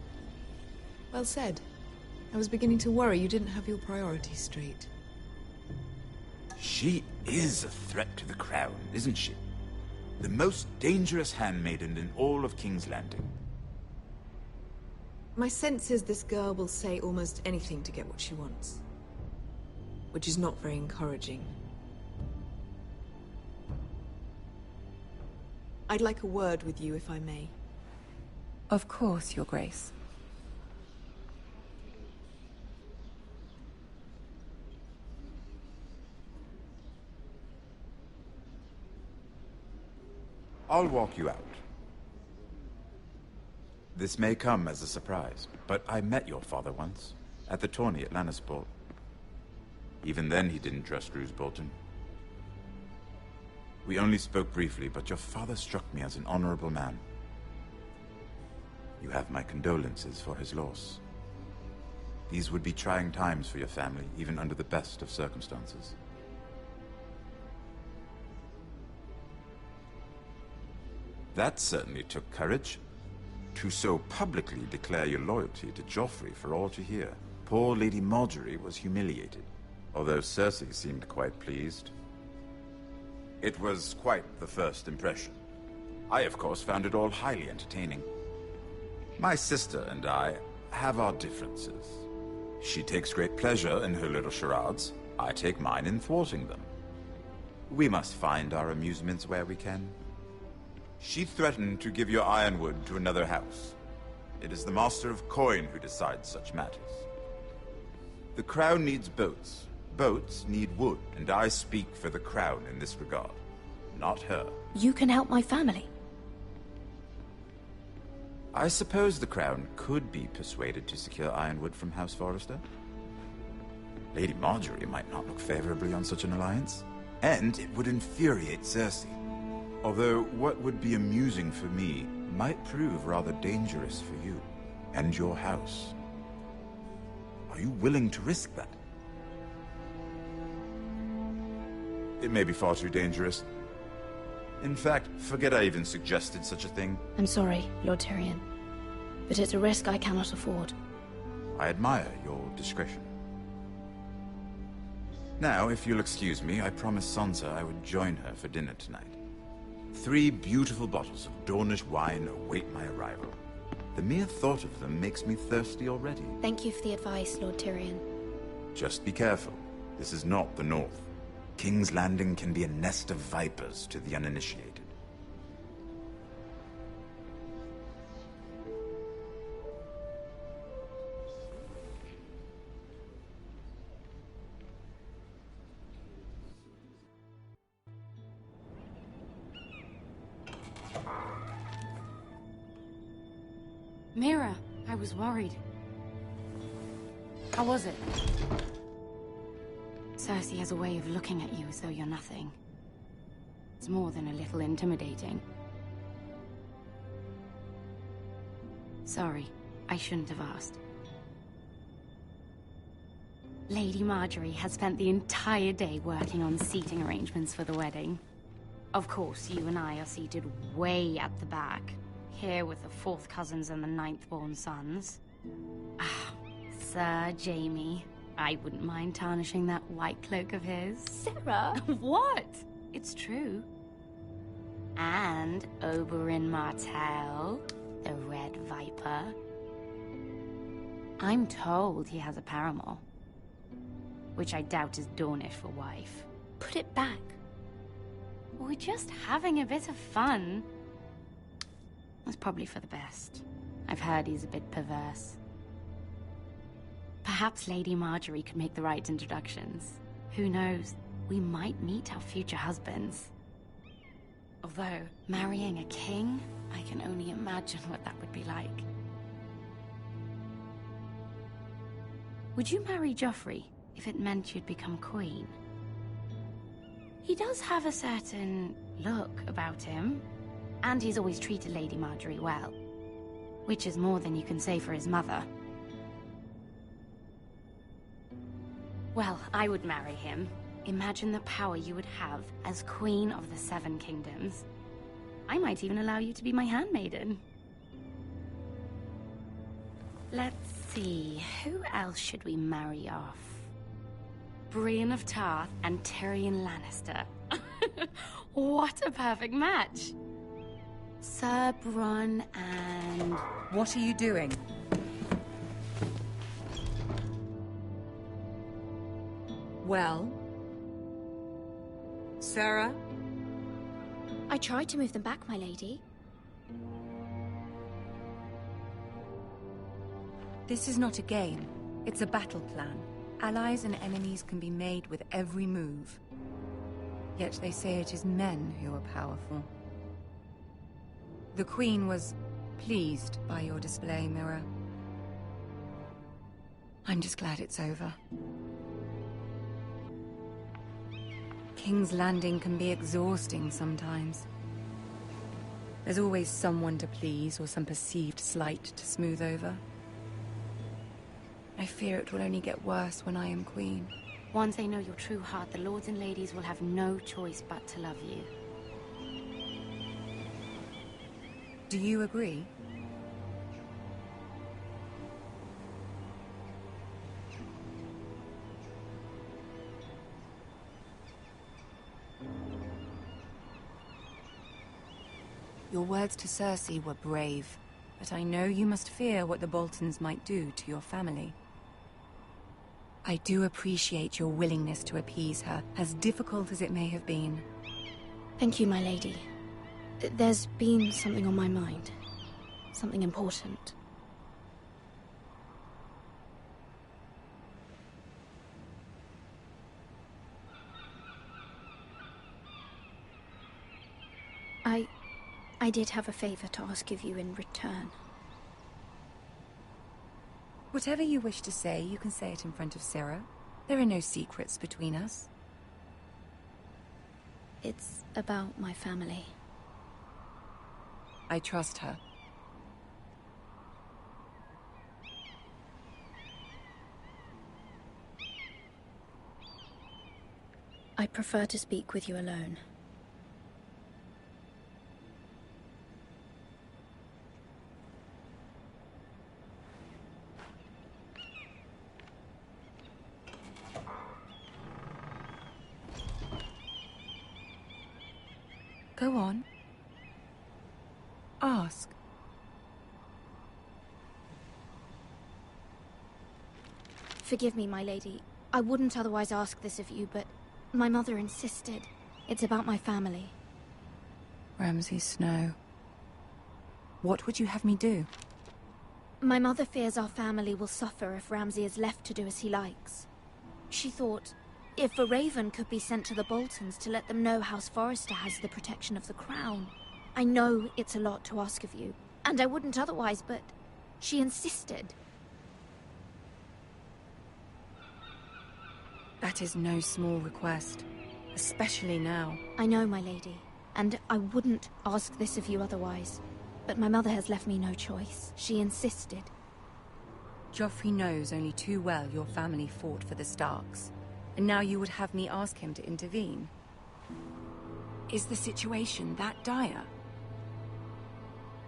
Well said. I was beginning to worry you didn't have your priorities straight. She is a threat to the crown, isn't she? The most dangerous handmaiden in all of King's Landing. My sense is this girl will say almost anything to get what she wants. Which is not very encouraging. I'd like a word with you, if I may. Of course, Your Grace. I'll walk you out. This may come as a surprise, but I met your father once, at the tourney at Lannisport. Even then, he didn't trust Roose Bolton. We only spoke briefly, but your father struck me as an honorable man. You have my condolences for his loss. These would be trying times for your family, even under the best of circumstances. That certainly took courage. To so publicly declare your loyalty to Joffrey for all to hear. Poor Lady Margaery was humiliated, although Cersei seemed quite pleased. It was quite the first impression. I, of course, found it all highly entertaining. My sister and I have our differences. She takes great pleasure in her little charades. I take mine in thwarting them. We must find our amusements where we can. She threatened to give your ironwood to another house. It is the Master of Coin who decides such matters. The Crown needs boats. Boats need wood, and I speak for the Crown in this regard, not her. You can help my family. I suppose the Crown could be persuaded to secure ironwood from House Forrester. Lady Margaery might not look favorably on such an alliance, and it would infuriate Cersei. Although what would be amusing for me might prove rather dangerous for you and your house. Are you willing to risk that? It may be far too dangerous. In fact, forget I even suggested such a thing. I'm sorry, Lord Tyrion, but it's a risk I cannot afford. I admire your discretion. Now, if you'll excuse me, I promised Sansa I would join her for dinner tonight. 3 beautiful bottles of Dornish wine await my arrival. The mere thought of them makes me thirsty already. Thank you for the advice, Lord Tyrion. Just be careful. This is not the North. King's Landing can be a nest of vipers to the uninitiated. Mira, I was worried. How was it? Cersei has a way of looking at you as though you're nothing. It's more than a little intimidating. Sorry, I shouldn't have asked. Lady Margaery has spent the entire day working on seating arrangements for the wedding. Of course, you and I are seated way at the back. Here with the 4th cousins and the 9th-born sons. Ah, Sir Jaime. I wouldn't mind tarnishing that white cloak of his. Sarah? What? It's true. And Oberyn Martell, the Red Viper. I'm told he has a paramour. Which I doubt is Dornish for wife. Put it back. We're just having a bit of fun. That's probably for the best. I've heard he's a bit perverse. Perhaps Lady Margaery could make the right introductions. Who knows? We might meet our future husbands. Although, marrying a king, I can only imagine what that would be like. Would you marry Joffrey if it meant you'd become queen? He does have a certain look about him. And he's always treated Lady Margaery well. Which is more than you can say for his mother. Well, I would marry him. Imagine the power you would have as Queen of the 7 Kingdoms. I might even allow you to be my handmaiden. Let's see, who else should we marry off? Brienne of Tarth and Tyrion Lannister. What a perfect match! Sir Bronn and... What are you doing? Well? Sarah? I tried to move them back, my lady. This is not a game. It's a battle plan. Allies and enemies can be made with every move. Yet they say it is men who are powerful. The Queen was pleased by your display, Mira. I'm just glad it's over. King's Landing can be exhausting sometimes. There's always someone to please or some perceived slight to smooth over. I fear it will only get worse when I am queen. Once they know your true heart, the lords and ladies will have no choice but to love you. Do you agree? Your words to Cersei were brave, but I know you must fear what the Boltons might do to your family. I do appreciate your willingness to appease her, as difficult as it may have been. Thank you, my lady. There's been something on my mind. Something important. I did have a favor to ask of you in return. Whatever you wish to say, you can say it in front of Sarah. There are no secrets between us. It's about my family. I trust her. I prefer to speak with you alone. Go on. Ask. Forgive me, my lady. I wouldn't otherwise ask this of you, but my mother insisted. It's about my family. Ramsay Snow. What would you have me do? My mother fears our family will suffer if Ramsay is left to do as he likes. She thought, if a raven could be sent to the Boltons to let them know House Forrester has the protection of the crown. I know it's a lot to ask of you, and I wouldn't otherwise, but she insisted. That is no small request, especially now. I know, my lady, and I wouldn't ask this of you otherwise. But my mother has left me no choice. She insisted. Joffrey knows only too well your family fought for the Starks. And now you would have me ask him to intervene? Is the situation that dire?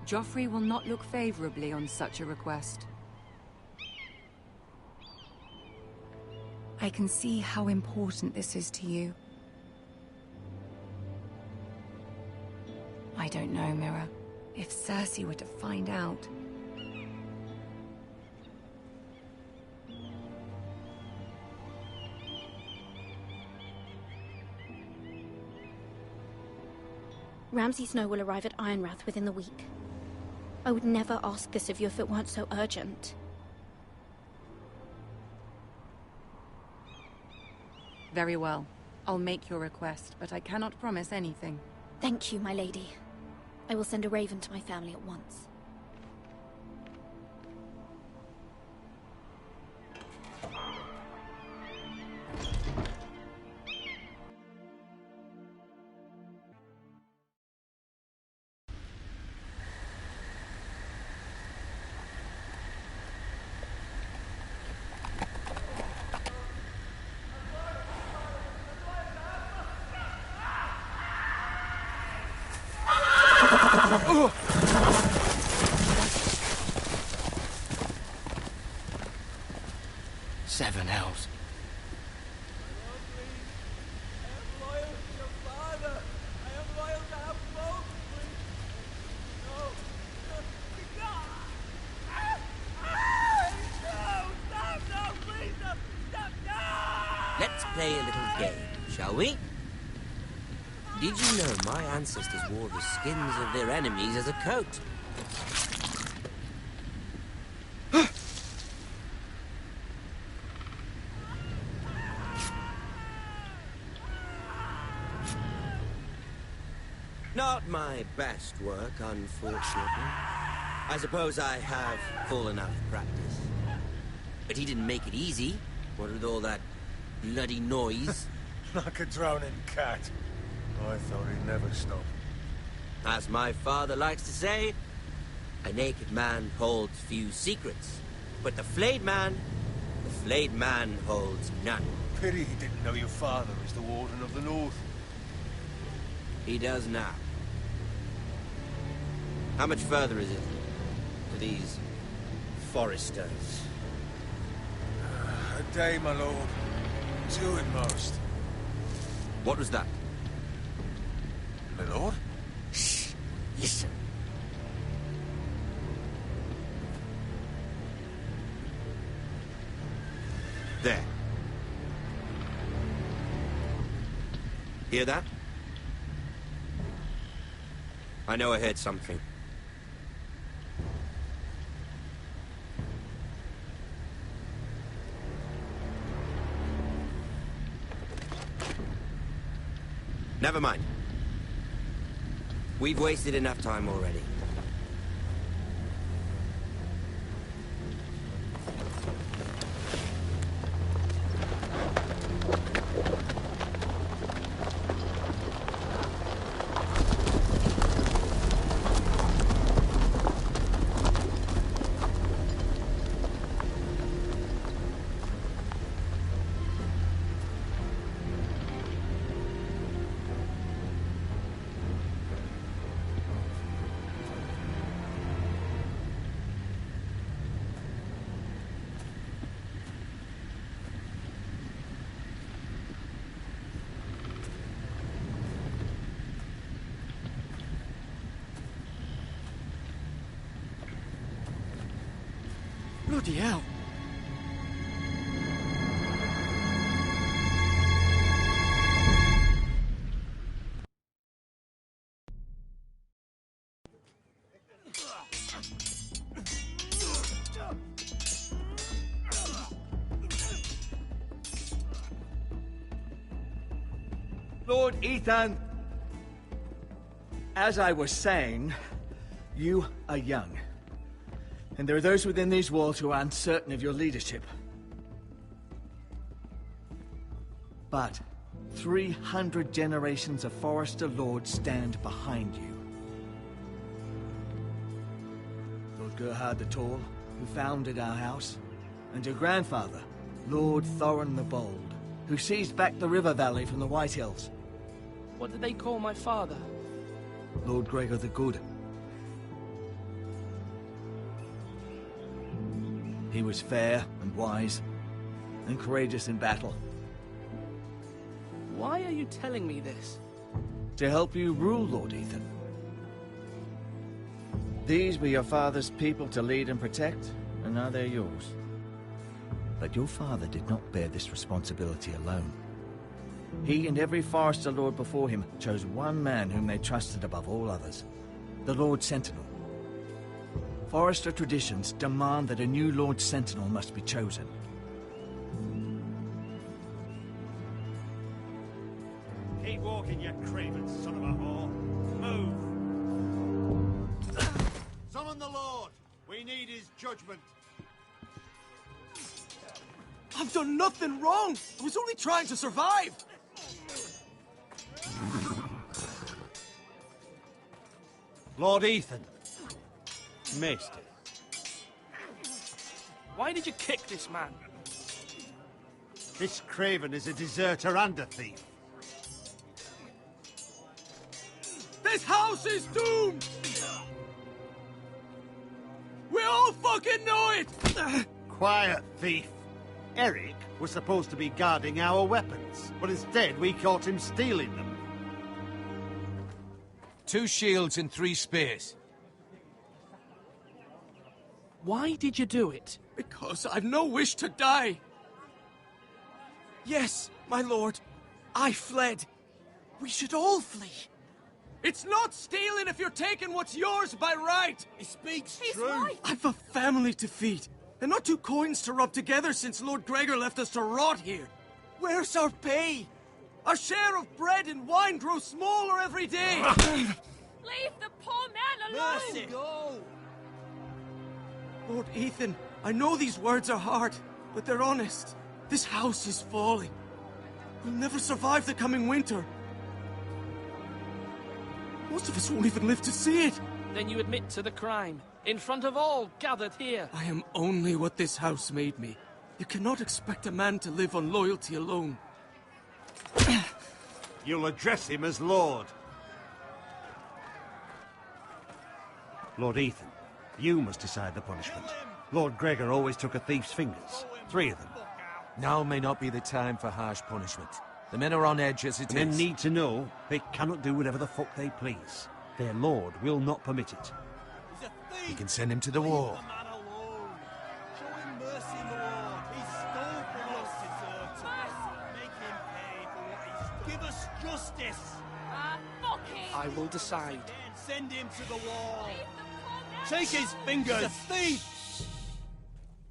Joffrey will not look favorably on such a request. I can see how important this is to you. I don't know, Mira. If Cersei were to find out... Ramsay Snow will arrive at Ironrath within the week. I would never ask this of you if it weren't so urgent. Very well. I'll make your request, but I cannot promise anything. Thank you, my lady. I will send a raven to my family at once. Seven hells. Let's play a little game, shall we? Did you know my ancestors wore the skins of their enemies as a coat? Not my best work, unfortunately. I suppose I have full enough practice. But he didn't make it easy, what with all that bloody noise. Like a drowning cat. I thought he'd never stop. As my father likes to say, a naked man holds few secrets. But the flayed man holds none. Pity he didn't know your father is the Warden of the North. He does now. How much further is it to these Forresters? A day, my lord. 2 at most. What was that? My lord? Shh! Listen. There. Hear that? I know I heard something. Never mind. We've wasted enough time already. Bloody hell. Lord Ethan, as I was saying, you are young. And there are those within these walls who are uncertain of your leadership. But 300 generations of Forrester lords stand behind you. Lord Gerhard the Tall, who founded our house, and your grandfather, Lord Thorin the Bold, who seized back the river valley from the White Hills. What did they call my father? Lord Gregor the Good. He was fair and wise, and courageous in battle. Why are you telling me this? To help you rule, Lord Ethan. These were your father's people to lead and protect, and now they're yours. But your father did not bear this responsibility alone. He and every Forrester Lord before him chose one man whom they trusted above all others, the Lord Sentinel. Forrester traditions demand that a new Lord Sentinel must be chosen. Keep walking, you craven son of a whore. Move! Summon the Lord! We need his judgment. I've done nothing wrong! I was only trying to survive! Lord Ethan. Missed it. Why did you kick this man? This craven is a deserter and a thief. This house is doomed! We all fucking know it! Quiet, thief. Eric was supposed to be guarding our weapons, but instead we caught him stealing them. 2 shields and 3 spears. Why did you do it? Because I've no wish to die. Yes, my lord, I fled. We should all flee. It's not stealing if you're taking what's yours by right. He speaks He's true. right. I've a family to feed, and not 2 coins to rub together since Lord Gregor left us to rot here. Where's our pay? Our share of bread and wine grows smaller every day. Leave the poor man alone! Mercy. Go. Lord Ethan, I know these words are hard, but they're honest. This house is falling. We'll never survive the coming winter. Most of us won't even live to see it. Then you admit to the crime, in front of all gathered here. I am only what this house made me. You cannot expect a man to live on loyalty alone. You'll address him as Lord. Lord Ethan, you must decide the punishment. Lord Gregor always took a thief's fingers. 3 of them. Now may not be the time for harsh punishment. The men are on edge as it Men is. need to know they cannot do whatever the fuck they please. Their lord will not permit it. You can send him to the war. Give us justice. Fuck him! I will decide. Send him to the wall. Take his fingers. He's a thief.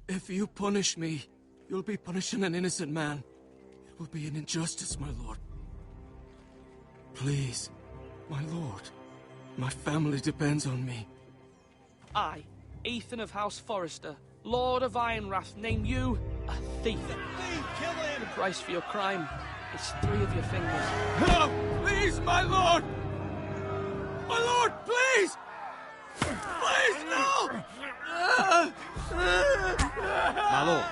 If you punish me, you'll be punishing an innocent man. It will be an injustice, my lord. Please, my lord. My family depends on me. I, Ethan of House Forrester, Lord of Ironrath, name you a thief. Kill him. The price for your crime is 3 of your fingers. No! Please, my lord! My lord, please! Please, no! My lord,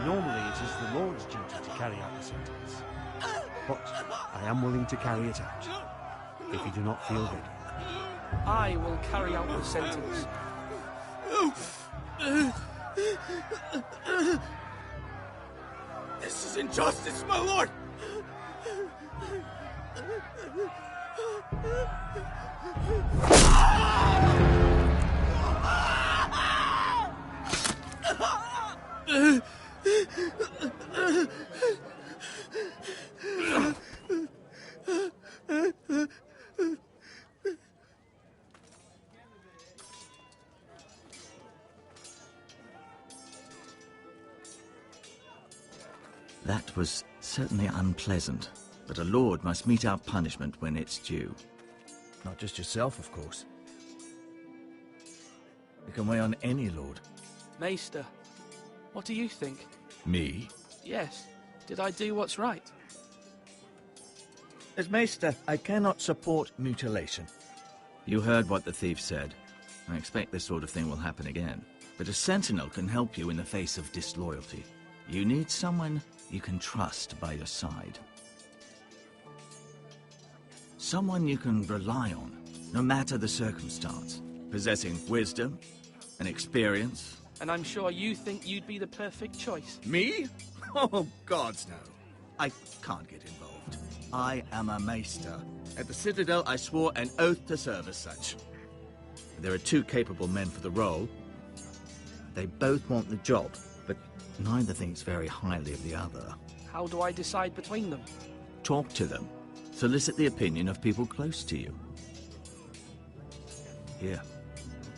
normally it is the Lord's duty to carry out the sentence. But I am willing to carry it out, if you do not feel ready. I will carry out the sentence. This is injustice, my lord! That was certainly unpleasant, but a lord must mete out punishment when it's due. Not just yourself, of course. You can weigh on any lord. Maester, what do you think? Me? Yes. Did I do what's right? As Maester, I cannot support mutilation. You heard what the thief said. I expect this sort of thing will happen again. But a sentinel can help you in the face of disloyalty. You need someone you can trust by your side. Someone you can rely on, no matter the circumstance. Possessing wisdom and experience. And I'm sure you think you'd be the perfect choice. Me? Oh, gods no. I can't get involved. I am a maester. At the Citadel, I swore an oath to serve as such. There are 2 capable men for the role. They both want the job, but neither thinks very highly of the other. How do I decide between them? Talk to them. Solicit the opinion of people close to you. Here,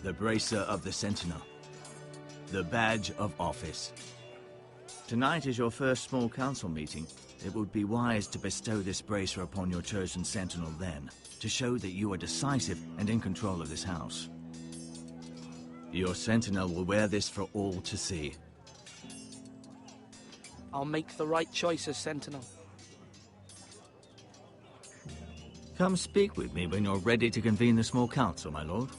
the bracer of the Sentinel. The badge of office. Tonight is your first small council meeting. It would be wise to bestow this bracer upon your chosen sentinel then, to show that you are decisive and in control of this house. Your sentinel will wear this for all to see. I'll make the right choice as sentinel. Come speak with me when you're ready to convene the small council, my lord.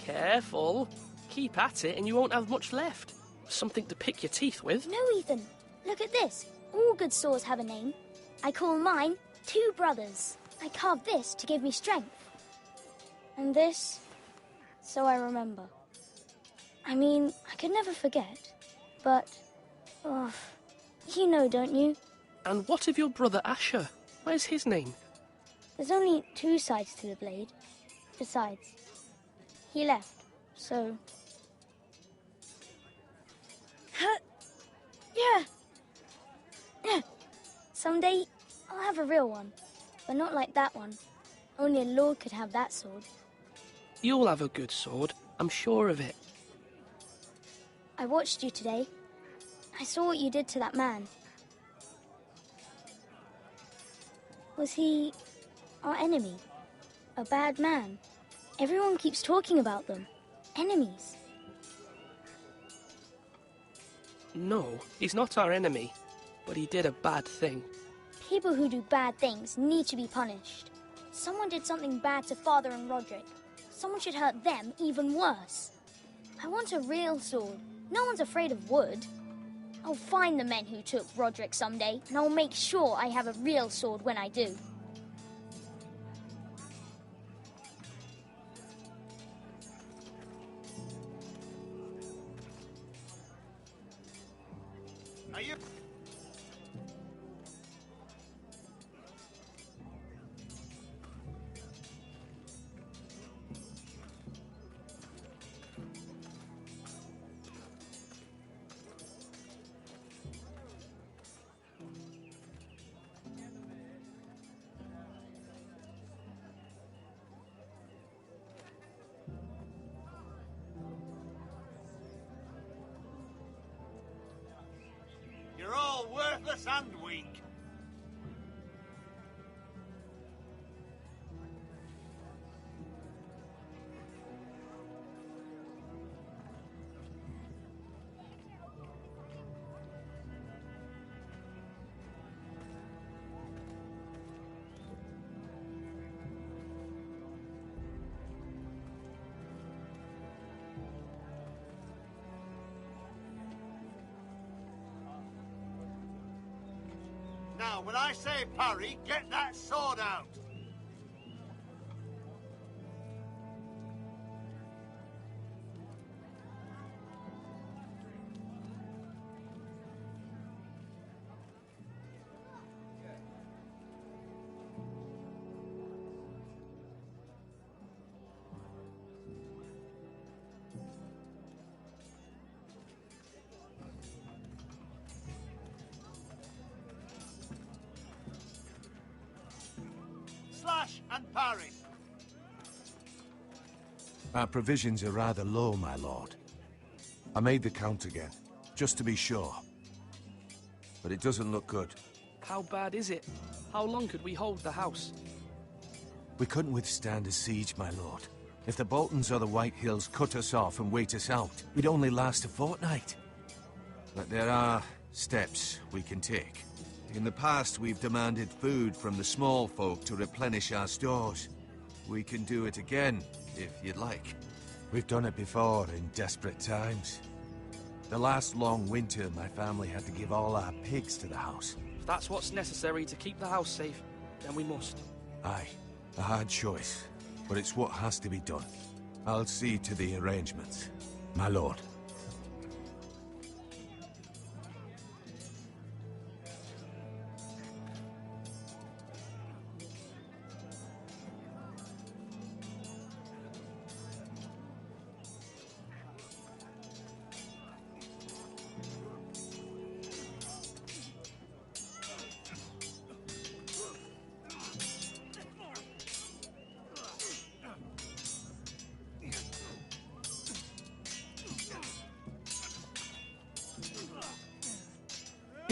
Careful. Keep at it and you won't have much left. Something to pick your teeth with. No, Ethan. Look at this. All good swords have a name. I call mine Two Brothers. I carved this to give me strength. And this, so I remember. I mean, I could never forget. But, oh, you know, don't you? And what of your brother Asher? Where's his name? There's only two sides to the blade. Besides, he left, so... Yeah. Someday, I'll have a real one. But not like that one. Only a lord could have that sword. You'll have a good sword. I'm sure of it. I watched you today. I saw what you did to that man. Was he our enemy? A bad man? Everyone keeps talking about them. Enemies. No, he's not our enemy. But he did a bad thing. People who do bad things need to be punished. Someone did something bad to Father and Roderick. Someone should hurt them even worse. I want a real sword. No one's afraid of wood. I'll find the men who took Roderick someday, and I'll make sure I have a real sword when I do. Are you... You're all worthless and weak. Now, when I say parry, get that sword out. Slash and parry. Our provisions are rather low, my lord. I made the count again, just to be sure. But it doesn't look good. How bad is it? How long could we hold the house? We couldn't withstand a siege, my lord. If the Boltons or the White Hills cut us off and wait us out, we'd only last a fortnight. But there are steps we can take. In the past, we've demanded food from the small folk to replenish our stores. We can do it again, if you'd like. We've done it before in desperate times. The last long winter, my family had to give all our pigs to the house. If that's what's necessary to keep the house safe, then we must. Aye, a hard choice, but it's what has to be done. I'll see to the arrangements, my lord.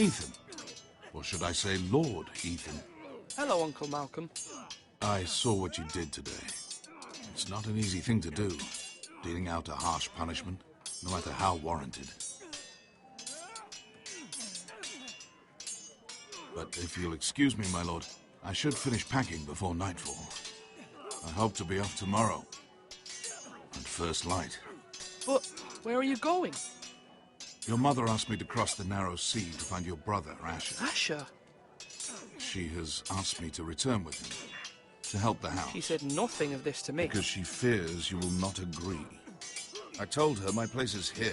Ethan. Or should I say Lord Ethan? Hello, Uncle Malcolm. I saw what you did today. It's not an easy thing to do, dealing out a harsh punishment, no matter how warranted. But if you'll excuse me, my lord, I should finish packing before nightfall. I hope to be off tomorrow. And first light. But where are you going? Your mother asked me to cross the narrow sea to find your brother, Asher. Asher? She has asked me to return with him, to help the house. She said nothing of this to me. Because she fears you will not agree. I told her my place is here,